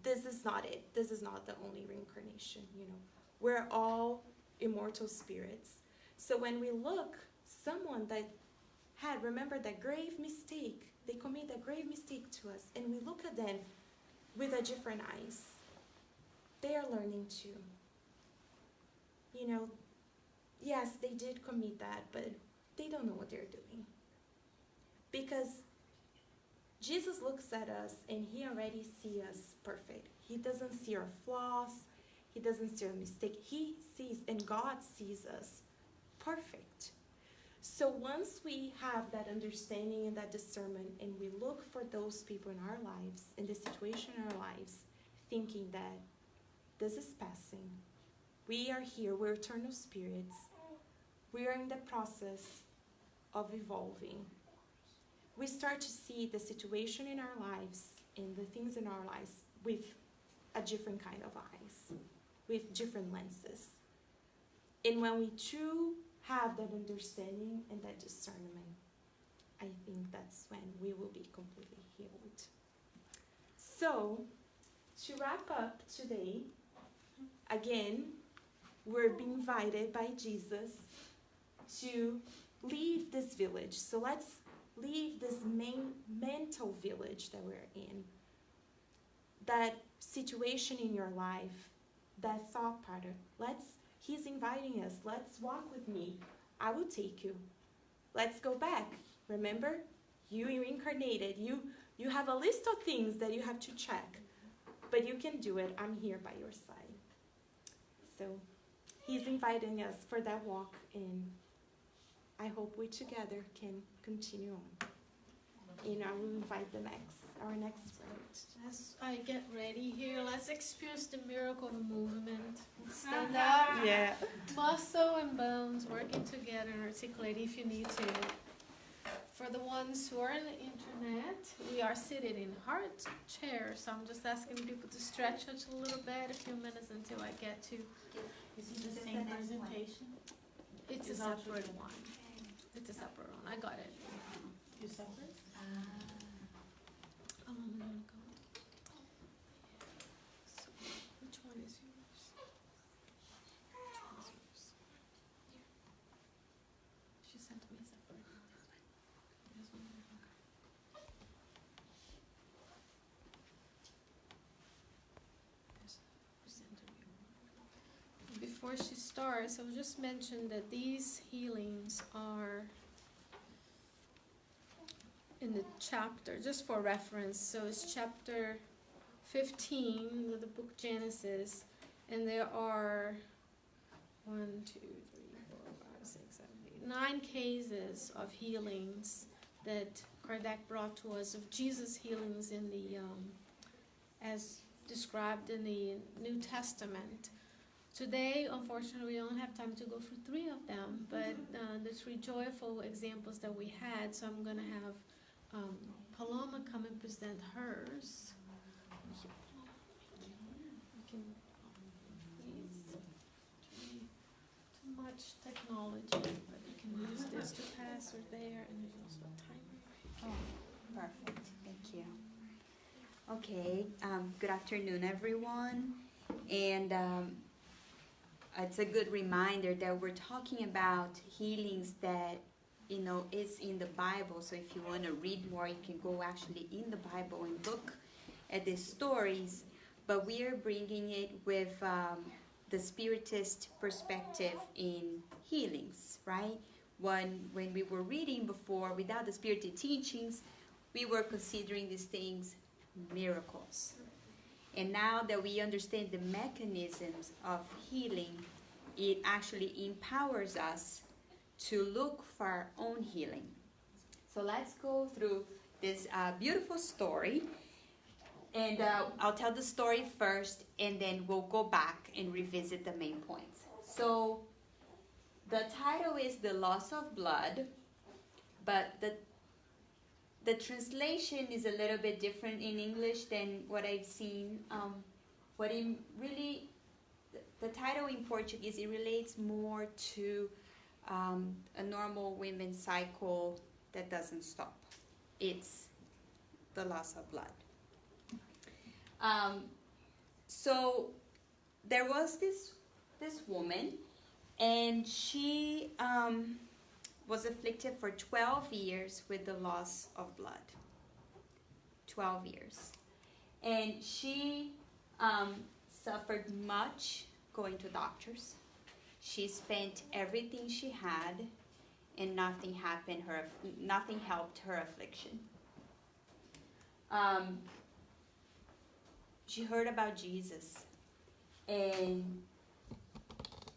This is not it. This is not the only reincarnation, you know. We're all immortal spirits. So when we look, someone that had, remember, that grave mistake, they commit a grave mistake to us, and we look at them with a different eyes. They are learning too. You know, yes, they did commit that, but they don't know what they're doing. Because Jesus looks at us and he already sees us perfect. He doesn't see our flaws. He doesn't see our mistake. He sees, and God sees us perfect. So once we have that understanding and that discernment, and we look for those people in our lives, in the situation in our lives, thinking that this is passing. We are here, we're eternal spirits. We are in the process of evolving. We start to see the situation in our lives and the things in our lives with a different kind of eyes, with different lenses. And when we truly have that understanding and that discernment, I think that's when we will be completely healed. So, to wrap up today, again, we're being invited by Jesus to leave this village. So let's leave this mental village that we're in. That situation in your life, that thought pattern. He's inviting us. Let's walk with me. I will take you. Let's go back. Remember, you reincarnated. You have a list of things that you have to check. But you can do it. I'm here by your side. So he's inviting us for that walk, and I hope we together can continue on. And I will invite our next friend. As I get ready here, let's experience the miracle of movement. Stand up. Yeah. Muscle and bones working together and articulate if you need to. For the ones who are on the internet, we are seated in heart chairs. So I'm just asking people to stretch out a little bit, a few minutes until I get to the same presentation. It's a separate one. It's a separate one. I got it. You separate? So, which one is yours? She sent me separate. This one. Before she starts, I'll just mention that these healings are in the chapter, just for reference. So it's chapter 15 of the book Genesis, and there are 9 cases of healings that Kardec brought to us, of Jesus' healings in the as described in the New Testament. Today, unfortunately, we don't have time to go through 3 of them, but the 3 joyful examples that we had, so I'm going to have Palloma come and present hers. You can, too much technology, but you can use this to pass or there, and there's also a timer. Oh, perfect. Thank you. Okay, good afternoon, everyone. And it's a good reminder that we're talking about healings that, you know, is in the Bible. So if you want to read more, you can go actually in the Bible and look at the stories. But we are bringing it with the Spiritist perspective in healings, right? When we were reading before, without the Spiritist teachings, we were considering these things miracles. And now that we understand the mechanisms of healing, it actually empowers us to look for our own healing. So let's go through this beautiful story. And I'll tell the story first, and then we'll go back and revisit the main points. So the title is The Loss of Blood, but the translation is a little bit different in English than what I've seen. What it really, the title in Portuguese, it relates more to a normal women's cycle that doesn't stop. It's the loss of blood. So there was this woman, and she was afflicted for 12 years with the loss of blood. 12 years. And she suffered much going to doctors. She spent everything she had, and nothing helped her affliction. She heard about Jesus, and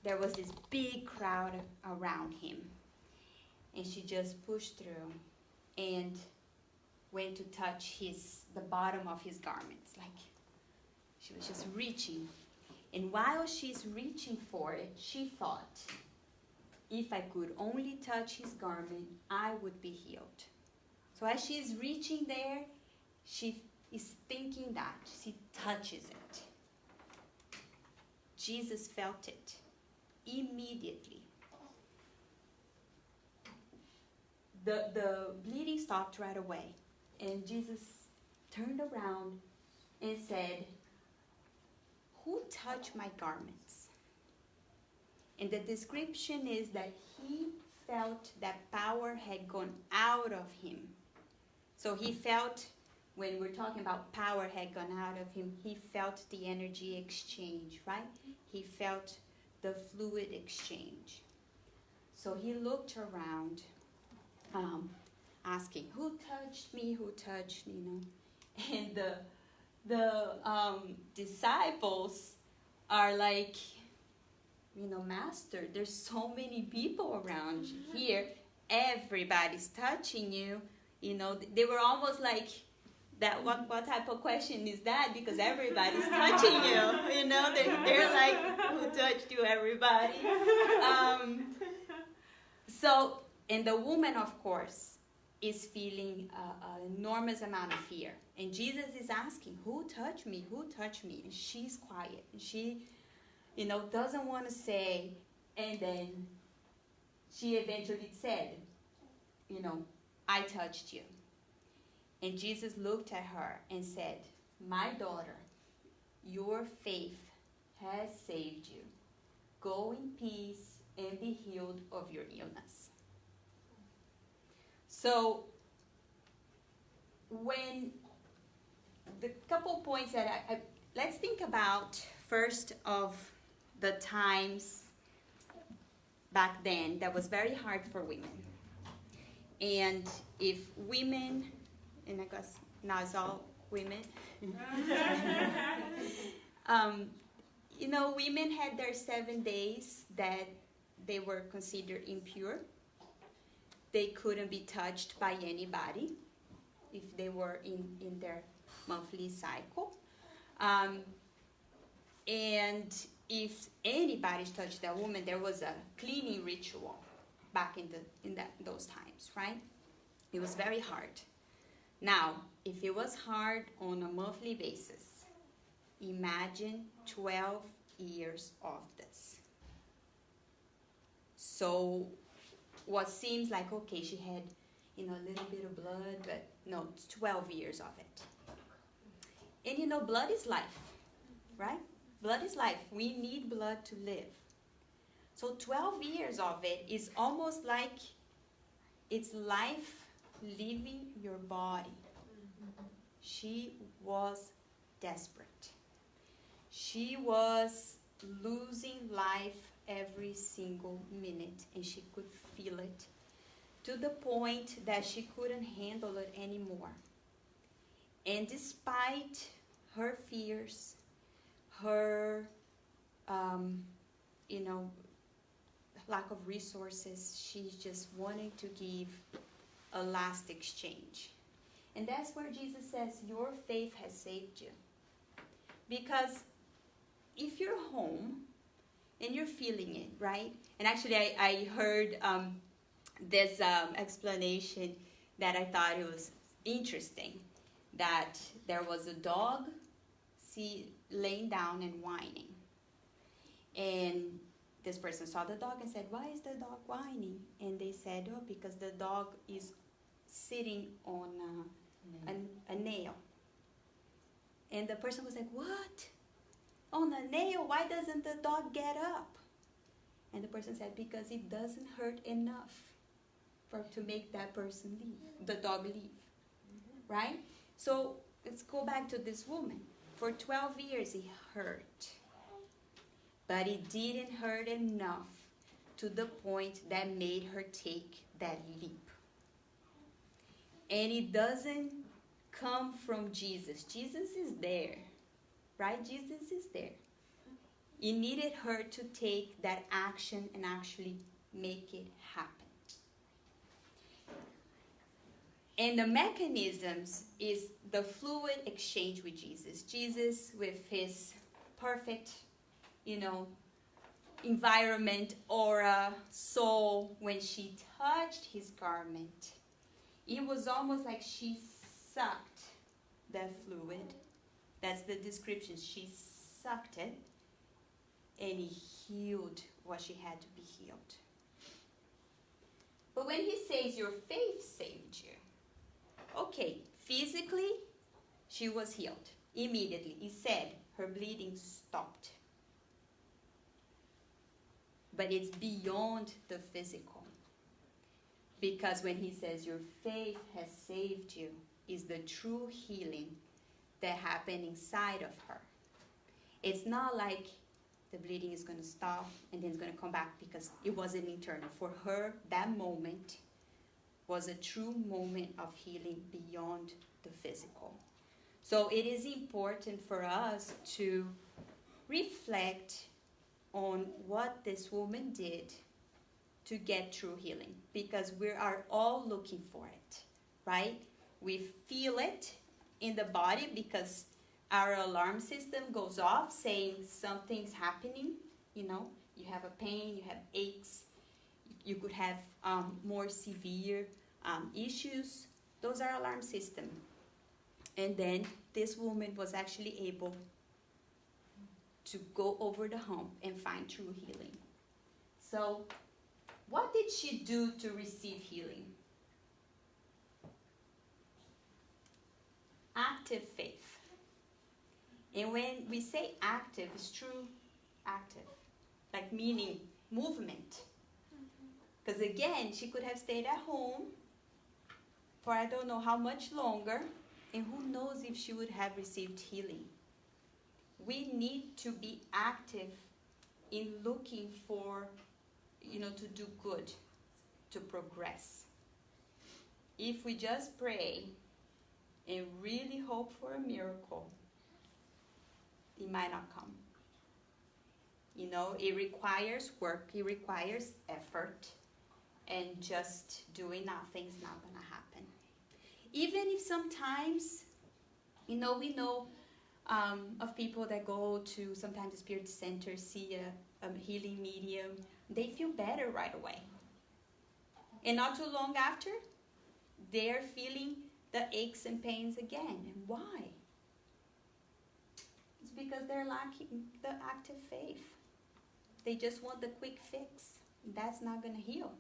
there was this big crowd around him, and she just pushed through and went to touch the bottom of his garments. Like, she was just reaching. And while she's reaching for it, she thought, if I could only touch his garment, I would be healed. So as she's reaching there, she is thinking that. She touches it. Jesus felt it immediately. The bleeding stopped right away. And Jesus turned around and said, "Who touched my garments?" And the description is that he felt that power had gone out of him. So he felt, when we're talking about power had gone out of him, he felt the energy exchange, right? He felt the fluid exchange. So he looked around, asking, "Who touched me? Who touched me?" You know? And the disciples are like, "Master, there's so many people around here. Everybody's touching you." They were almost like, "That what type of question is that? Because everybody's touching you." They're like, "Who touched you, everybody?" And the woman, of course, is feeling an enormous amount of fear. And Jesus is asking, "Who touched me? Who touched me?" And she's quiet. And she, doesn't want to say. And then she eventually said, "I touched you." And Jesus looked at her and said, "My daughter, your faith has saved you. Go in peace and be healed of your illness." So, when the couple points that let's think about first of the times back then that was very hard for women. And if women, and I guess now it's all women, women had their 7 days that they were considered impure. They couldn't be touched by anybody if they were in their monthly cycle. And if anybody touched that woman, there was a cleaning ritual back in those times, right? It was very hard. Now, if it was hard on a monthly basis, imagine 12 years of this. So what seems like, okay, she had, a little bit of blood, but no, it's 12 years of it. And blood is life, right? Blood is life. We need blood to live. So 12 years of it is almost like it's life leaving your body. She was desperate. She was losing life every single minute, and she could feel it to the point that she couldn't handle it anymore. And despite her fears, her lack of resources, she just wanted to give a last exchange. And that's where Jesus says, your faith has saved you. Because if you're home and you're feeling it, right? And actually I heard this explanation that I thought it was interesting, that there was a dog laying down and whining. And this person saw the dog and said, why is the dog whining? And they said, oh, because the dog is sitting on a nail. And the person was like, what? On a nail? Why doesn't the dog get up? And the person said, because it doesn't hurt enough to make that person leave, the dog leave. Right? So let's go back to this woman. For 12 years it hurt. But it didn't hurt enough to the point that made her take that leap. And it doesn't come from Jesus. Jesus is there, right? Jesus is there. It needed her to take that action and actually make it happen. And the mechanisms is the fluid exchange with Jesus. Jesus with his perfect, environment, aura, soul, when she touched his garment, it was almost like she sucked that fluid. That's the description. She sucked it, and he healed what she had to be healed. But when he says your faith saved you, okay, physically, she was healed immediately. He said her bleeding stopped. But it's beyond the physical. Because when he says your faith has saved you, is the true healing that happened inside of her. It's not like the bleeding is going to stop and then it's going to come back, because it wasn't internal. For her, that moment was a true moment of healing beyond the physical. So it is important for us to reflect on what this woman did to get true healing, because we are all looking for it, right? We feel it in the body because our alarm system goes off saying something's happening. You have a pain, you have aches, you could have more severe issues. Those are alarm system. And then this woman was actually able to go over the hump and find true healing. So, what did she do to receive healing? Active faith. And when we say active, it's true active, like meaning movement. Because again, she could have stayed at home for I don't know how much longer, and who knows if she would have received healing. We need to be active in looking for, to do good, to progress. If we just pray and really hope for a miracle, it might not come. It requires work, it requires effort, and just doing nothing's not going to happen. Even if sometimes, we know of people that go to sometimes the Spiritist Center, see a healing medium, they feel better right away. And not too long after, they're feeling the aches and pains again. And why? It's because they're lacking the active faith. They just want the quick fix. That's not going to heal.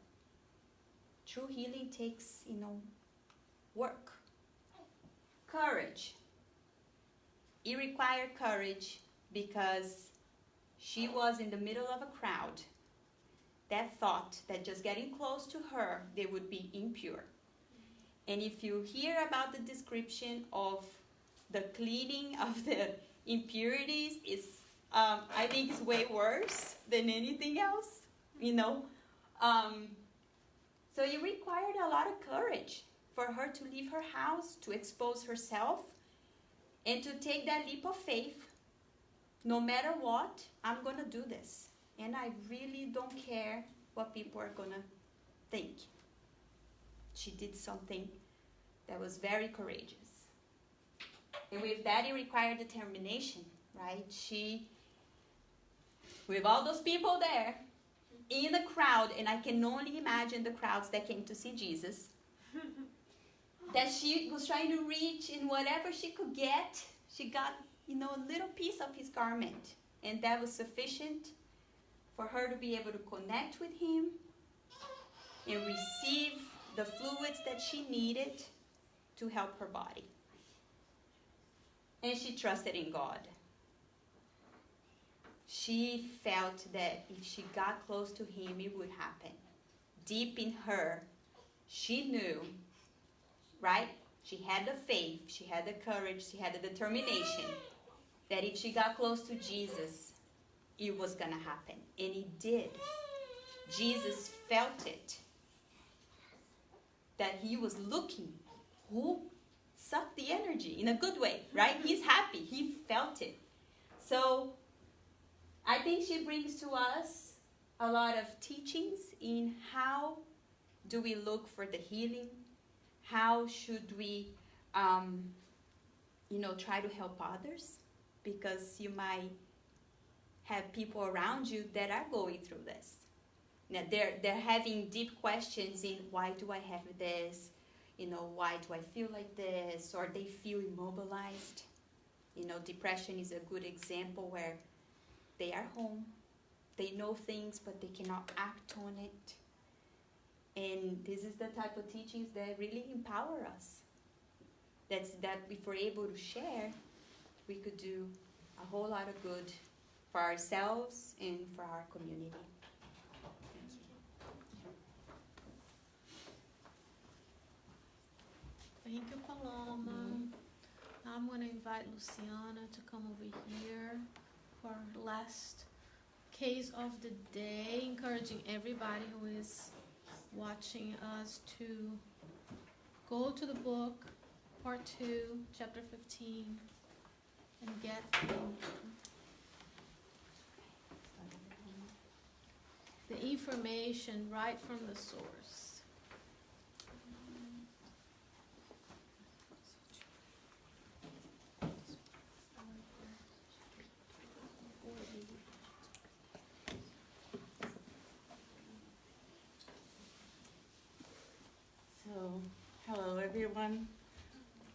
True healing takes, work. Courage. It required courage because she was in the middle of a crowd that thought that just getting close to her, they would be impure. And if you hear about the description of the cleaning of the impurities, I think it's way worse than anything else, So it required a lot of courage for her to leave her house, to expose herself, and to take that leap of faith. No matter what, I'm going to do this. And I really don't care what people are going to think. She did something that was very courageous. And with that, it required determination, right? She, with all those people there, in the crowd, and I can only imagine the crowds that came to see Jesus, that she was trying to reach in whatever she could get. She got, a little piece of his garment, and that was sufficient for her to be able to connect with him and receive the fluids that she needed to help her body. And she trusted in God. She felt that if she got close to him, it would happen. Deep in her, she knew, right? She had the faith, she had the courage, she had the determination that if she got close to Jesus, it was going to happen. And it did. Jesus felt it. That he was looking. Who sucked the energy in a good way, right? He's happy. He felt it. So I think she brings to us a lot of teachings in how do we look for the healing? How should we, try to help others? Because you might have people around you that are going through this. Now they're having deep questions in why do I have this? Why do I feel like this? Or they feel immobilized. Depression is a good example where they are home. They know things, but they cannot act on it. And this is the type of teachings that really empower us. That if we're able to share, we could do a whole lot of good for ourselves and for our community. Thank you, Palloma. Now I'm going to invite Luciana to come over here for our last case of the day, encouraging everybody who is watching us to go to the book, part 2, chapter 15, and get the information right from the source. So, hello everyone.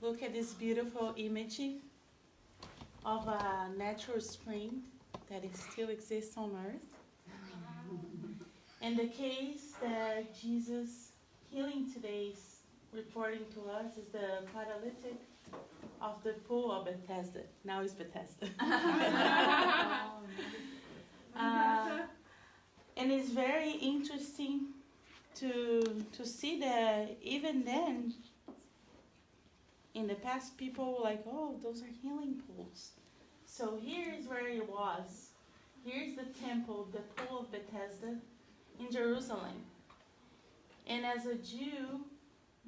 Look at this beautiful image of a natural spring that still exists on earth. And the case that Jesus healing today is reporting to us is the paralytic of the pool of Bethesda. Now it's Bethesda. And it's very interesting to see that even then, in the past, people were like, oh, those are healing pools. So here's where it was. Here's the temple, the pool of Bethesda in Jerusalem. And as a Jew,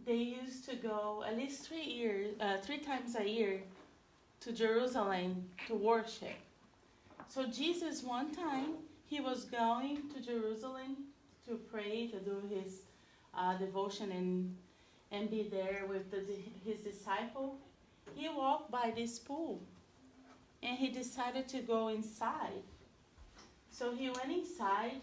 they used to go at least 3 times a year to Jerusalem to worship. So Jesus, one time, he was going to Jerusalem to pray, to do his devotion and be there with his disciple. He walked by this pool and he decided to go inside. So he went inside,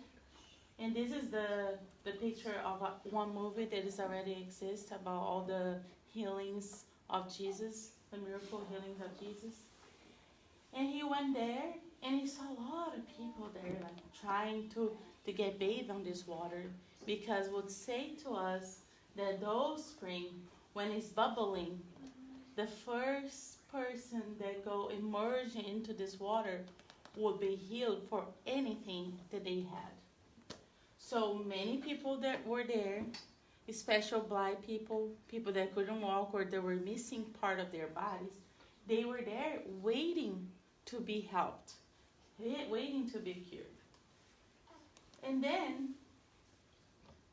and this is the picture of one movie that is already exists about all the healings of Jesus, the miracle healings of Jesus. And he went there and he saw a lot of people there like trying to get bathed on this water, because would say to us that those spring, when it's bubbling, the first person that go immerse into this water will be healed for anything that they had. So many people that were there, especially blind people, people that couldn't walk or that were missing part of their bodies, they were there waiting to be helped, waiting to be cured. And then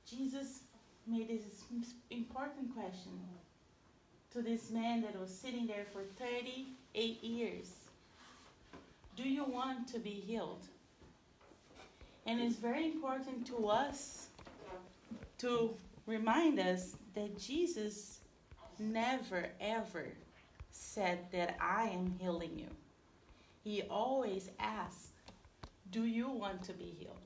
Jesus made this important question to this man that was sitting there for 38 years. Do you want to be healed? And it's very important to us to remind us that Jesus never ever said that I am healing you. He always asks, do you want to be healed?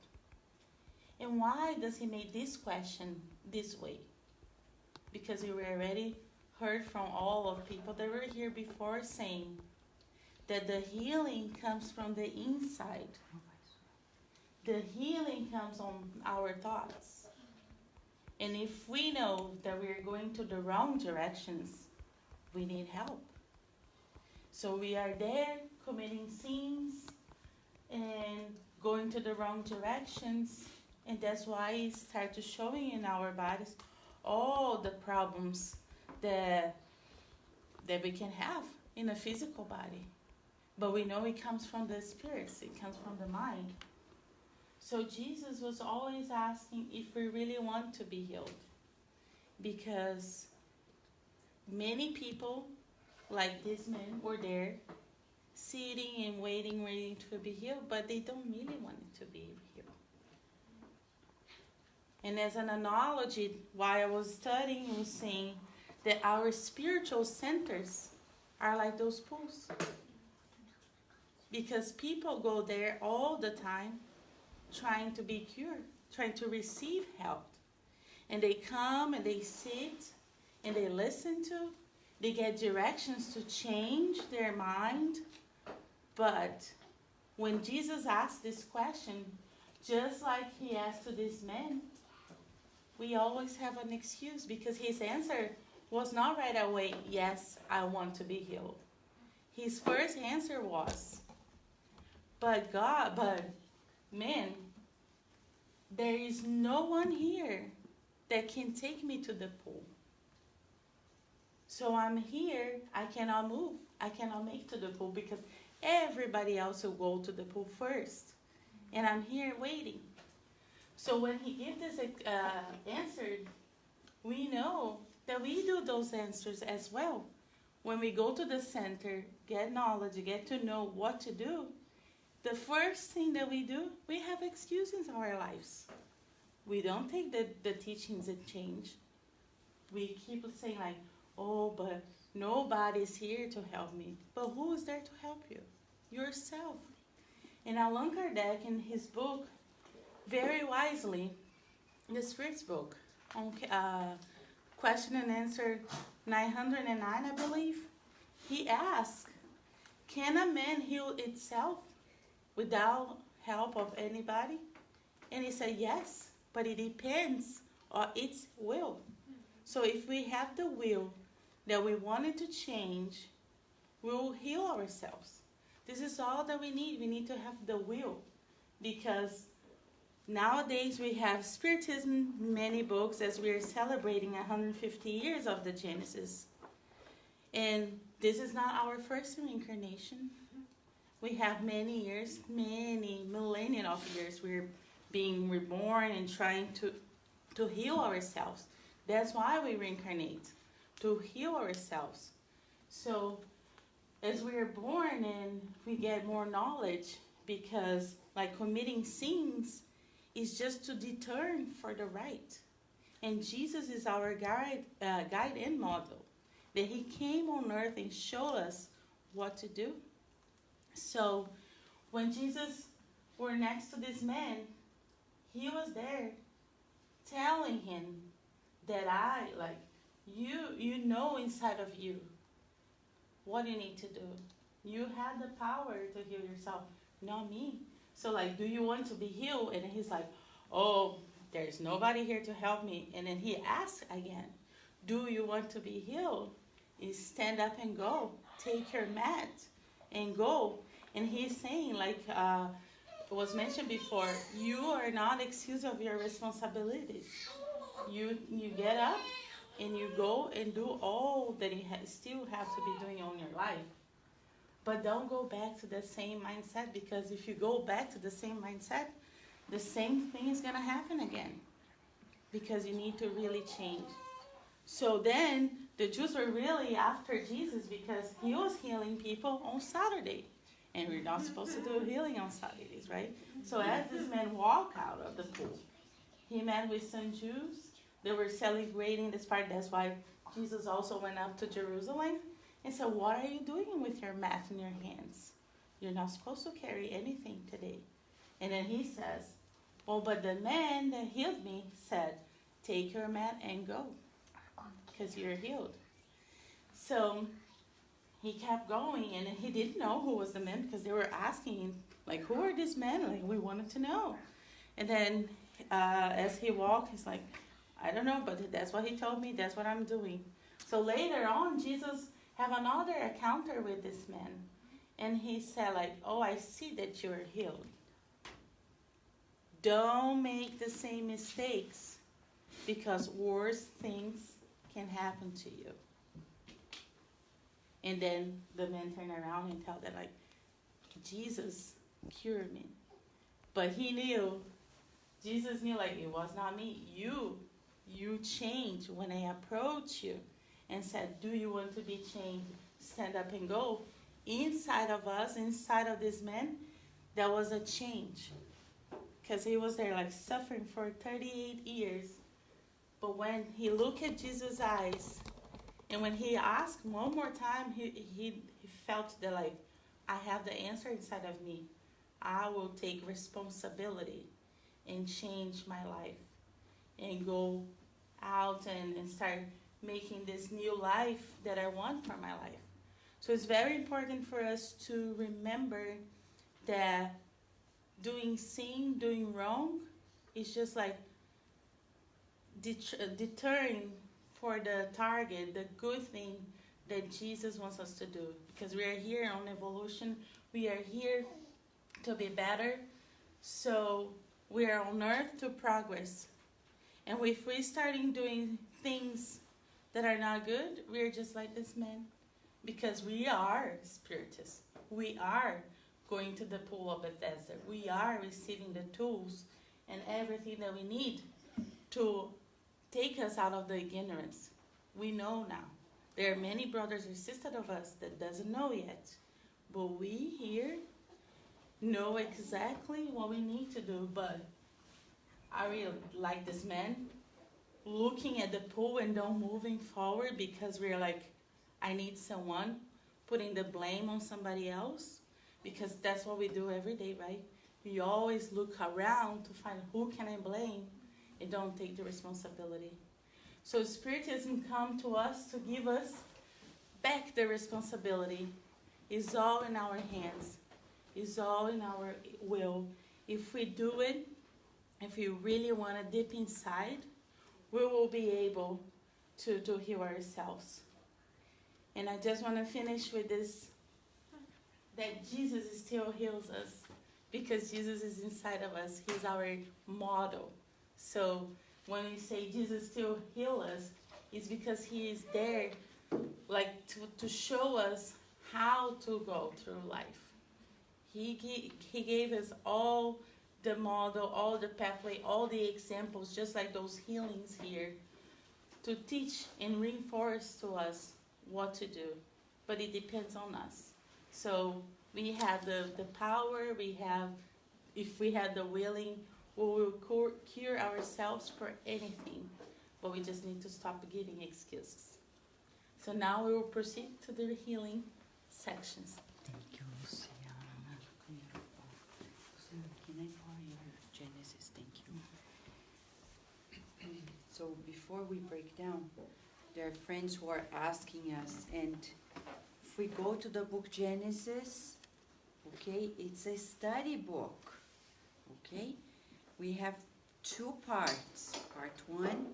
And why does he make this question this way? Because we already heard from all of people that were here before saying that the healing comes from the inside. The healing comes on our thoughts. And if we know that we're going to the wrong directions, we need help. So we are there committing sins and going to the wrong directions, and that's why it starts showing in our bodies all the problems that we can have in a physical body. But we know it comes from the spirits, it comes from the mind. So Jesus was always asking if we really want to be healed. Because many people, like this man, were there sitting and waiting to be healed, but they don't really want it to be healed. And as an analogy, while I was studying, I was saying that our spiritual centers are like those pools. Because people go there all the time trying to be cured, trying to receive help. And they come and they sit and they listen to, they get directions to change their mind. But when Jesus asked this question, just like he asked to this man, we always have an excuse because his answer was not right away, yes, I want to be healed. His first answer was, but man, there is no one here that can take me to the pool. So I'm here, I cannot move. I cannot make to the pool because everybody else will go to the pool first. And I'm here waiting. So when he gives this answer, we know that we do those answers as well. When we go to the center, get knowledge, get to know what to do, the first thing that we do, we have excuses in our lives. We don't take the teachings and change. We keep saying like, oh, but nobody's here to help me. But who is there to help you? Yourself. And Allan Kardec, in his book, very wisely, the Spirit's book, on question and answer 909, I believe, he asked, can a man heal itself without help of anybody? And he said, yes, but it depends on its will. So if we have the will that we wanted to change, we will heal ourselves. This is all that we need. We need to have the will. Because nowadays we have Spiritism, many books, as we are celebrating 150 years of the Genesis. And this is not our first reincarnation. We have many years, many millennia of years. We're being reborn and trying to heal ourselves. That's why we reincarnate, to heal ourselves. So as we are born and we get more knowledge, because like committing sins is just to deter for the right. And Jesus is our guide and model, that he came on earth and showed us what to do. So when Jesus were next to this man, he was there telling him that you know inside of you what you need to do. You have the power to heal yourself, not me. So do you want to be healed? And he's like, oh, there's nobody here to help me. And then he asks again, do you want to be healed? You stand up and go. Take your mat and go. And he's saying, was mentioned before, you are not excused of your responsibilities. You get up and you go and do all that you still have to be doing on your life. But don't go back to the same mindset, because if you go back to the same mindset, the same thing is going to happen again, because you need to really change. So then the Jews were really after Jesus because he was healing people on Saturday. And we're not supposed to do healing on Saturdays, right? So as this man walked out of the pool, he met with some Jews. They were celebrating this part. That's why Jesus also went up to Jerusalem and said, what are you doing with your mat in your hands? You're not supposed to carry anything today. And then he says, well, but the man that healed me said, take your mat and go, because you're healed. So he kept going, and he didn't know who was the man, because they were asking him, like, who are these men? Like, we wanted to know. And then as he walked, he's like, I don't know, but that's what he told me. That's what I'm doing. So later on, Jesus have another encounter with this man. And he said, like, oh, I see that you're healed. Don't make the same mistakes, because worse things can happen to you. And then the man turned around and told that, like, Jesus cured me. But he knew, Jesus knew, like, it was not me. You changed when I approached you and said, do you want to be changed? Stand up and go. Inside of us, inside of this man, there was a change. Because he was there, like, suffering for 38 years. But when he looked at Jesus' eyes, and when he asked one more time, he felt that, like, I have the answer inside of me. I will take responsibility and change my life and go out and start making this new life that I want for my life. So it's very important for us to remember that doing sin, doing wrong, is just like deterring for the target, the good thing that Jesus wants us to do. Because we are here on evolution, we are here to be better. So we are on earth to progress. And if we're starting doing things that are not good, we're just like this man. Because we are spiritists. We are going to the pool of Bethesda. We are receiving the tools and everything that we need to take us out of the ignorance. We know now. There are many brothers and sisters of us that doesn't know yet. But we here know exactly what we need to do. But I really like this man looking at the pool and don't moving forward, because we're like, I need someone, putting the blame on somebody else, because that's what we do every day, right? We always look around to find who can I blame and don't take the responsibility. So Spiritism come to us to give us back the responsibility. It's all in our hands. It's all in our will. If we do it, if we really want to dip inside, we will be able to heal ourselves. And I just want to finish with this, that Jesus still heals us, because Jesus is inside of us. He's our model. So when we say Jesus still heals us, it's because he is there, like, to show us how to go through life. He gave us all the model, all the pathway, all the examples, just like those healings here, to teach and reinforce to us what to do. But it depends on us. So we have the power, if we have the willing, we will cure ourselves for anything. But we just need to stop giving excuses. So now we will proceed to the healing sections. Thank you, Luciana. Can I borrow your Genesis? Thank you. So before we break down, there are friends who are asking us, and if we go to the book Genesis, okay, it's a study book, okay? We have two parts. Part one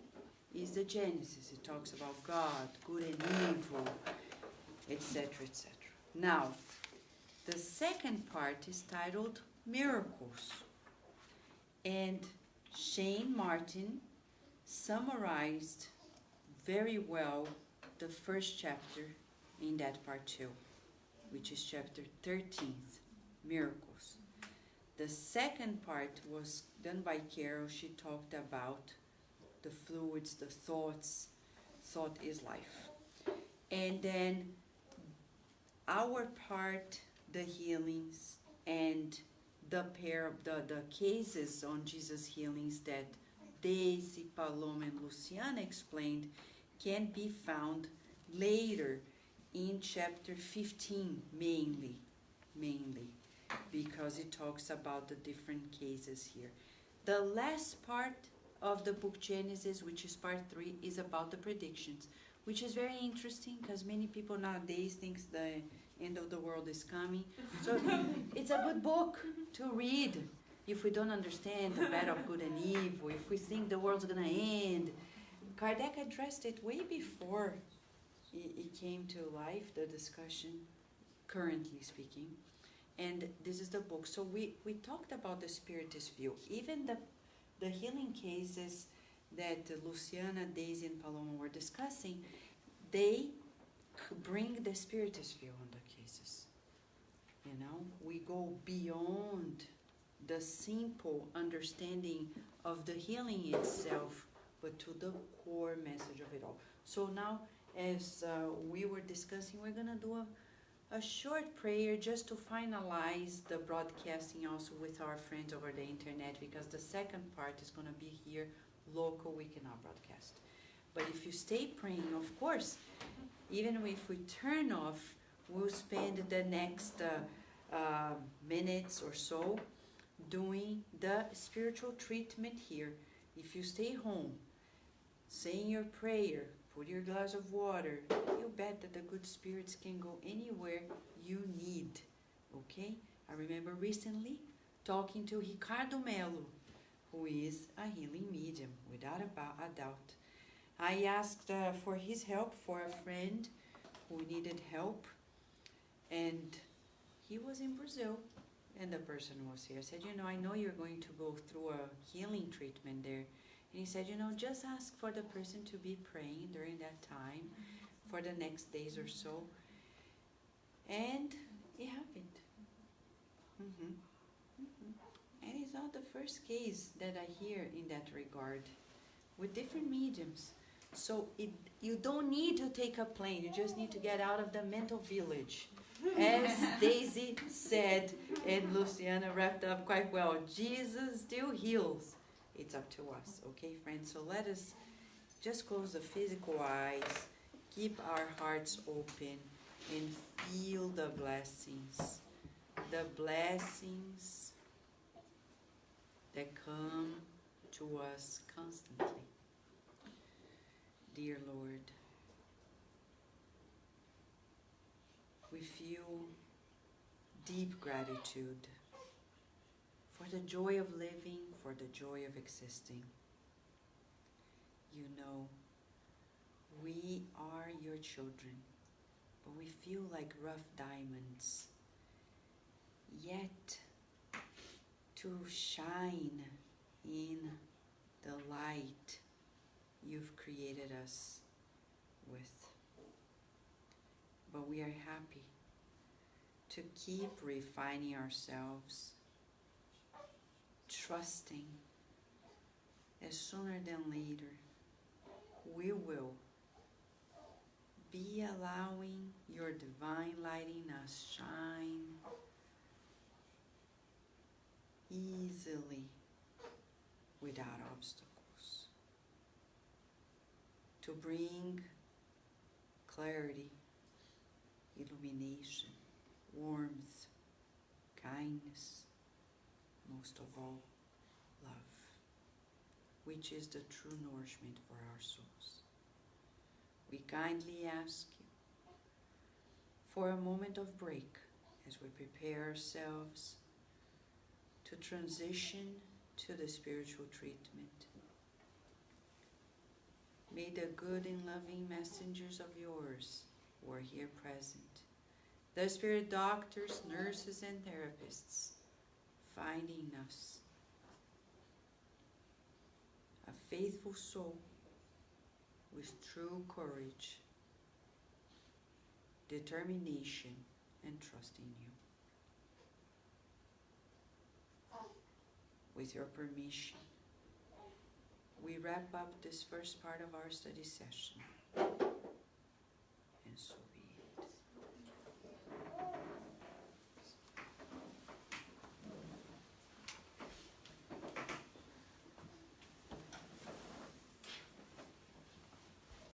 is the Genesis. It talks about God, good and evil, etc., etc. Now, the second part is titled Miracles. And Sheyne Martin summarized very well the first chapter in that part 2, which is chapter 13, Miracles. The second part was done by Carol. She talked about the fluids, the thoughts. Thought is life. And then our part, the healings, and the cases on Jesus' healings that Deise, Palloma, and Luciana explained, can be found later in chapter 15 mainly, because it talks about the different cases here. The last part of the book Genesis, which is part 3, is about the predictions, which is very interesting because many people nowadays think the end of the world is coming. So it's a good book to read if we don't understand the battle of good and evil, if we think the world's going to end. Kardec addressed it way before it came to life, the discussion, currently speaking. And this is the book. So we talked about the Spiritist view. Even the healing cases that Luciana, Deise, and Palloma were discussing, they bring the Spiritist view on the cases. You know, we go beyond the simple understanding of the healing itself, but to the core message of it all. So now, as we were discussing, we're going to do a short prayer just to finalize the broadcasting also with our friends over the internet, because the second part is going to be here local, we cannot broadcast. But if you stay praying, of course, even if we turn off, we'll spend the next minutes or so doing the spiritual treatment here. If you stay home, saying your prayer, put your glass of water, you bet that the good spirits can go anywhere you need, okay? I remember recently talking to Ricardo Melo, who is a healing medium, without a doubt. I asked for his help for a friend who needed help, and he was in Brazil, and the person was here. I said, you know, I know you're going to go through a healing treatment there. And he said, you know, just ask for the person to be praying during that time for the next days or so. And it happened. And it's not the first case that I hear in that regard, with different mediums. So you don't need to take a plane, you just need to get out of the mental village. As Deise said, and Luciana wrapped up quite well, Jesus still heals. It's up to us, okay, friends? So let us just close the physical eyes, keep our hearts open, and feel the blessings that come to us constantly. Dear Lord, we feel deep gratitude for the joy of living, for the joy of existing. You know, we are your children, but we feel like rough diamonds, yet to shine in the light you've created us with. But we are happy to keep refining ourselves, trusting that sooner than later we will be allowing your divine light in us shine easily without obstacles, to bring clarity, illumination, warmth, kindness, most of all, love, which is the true nourishment for our souls. We kindly ask you for a moment of break as we prepare ourselves to transition to the spiritual treatment. May the good and loving messengers of yours who are here present, the spirit doctors, nurses, and therapists, find in us a faithful soul with true courage, determination, and trust in you. With your permission, we wrap up this first part of our study session. And so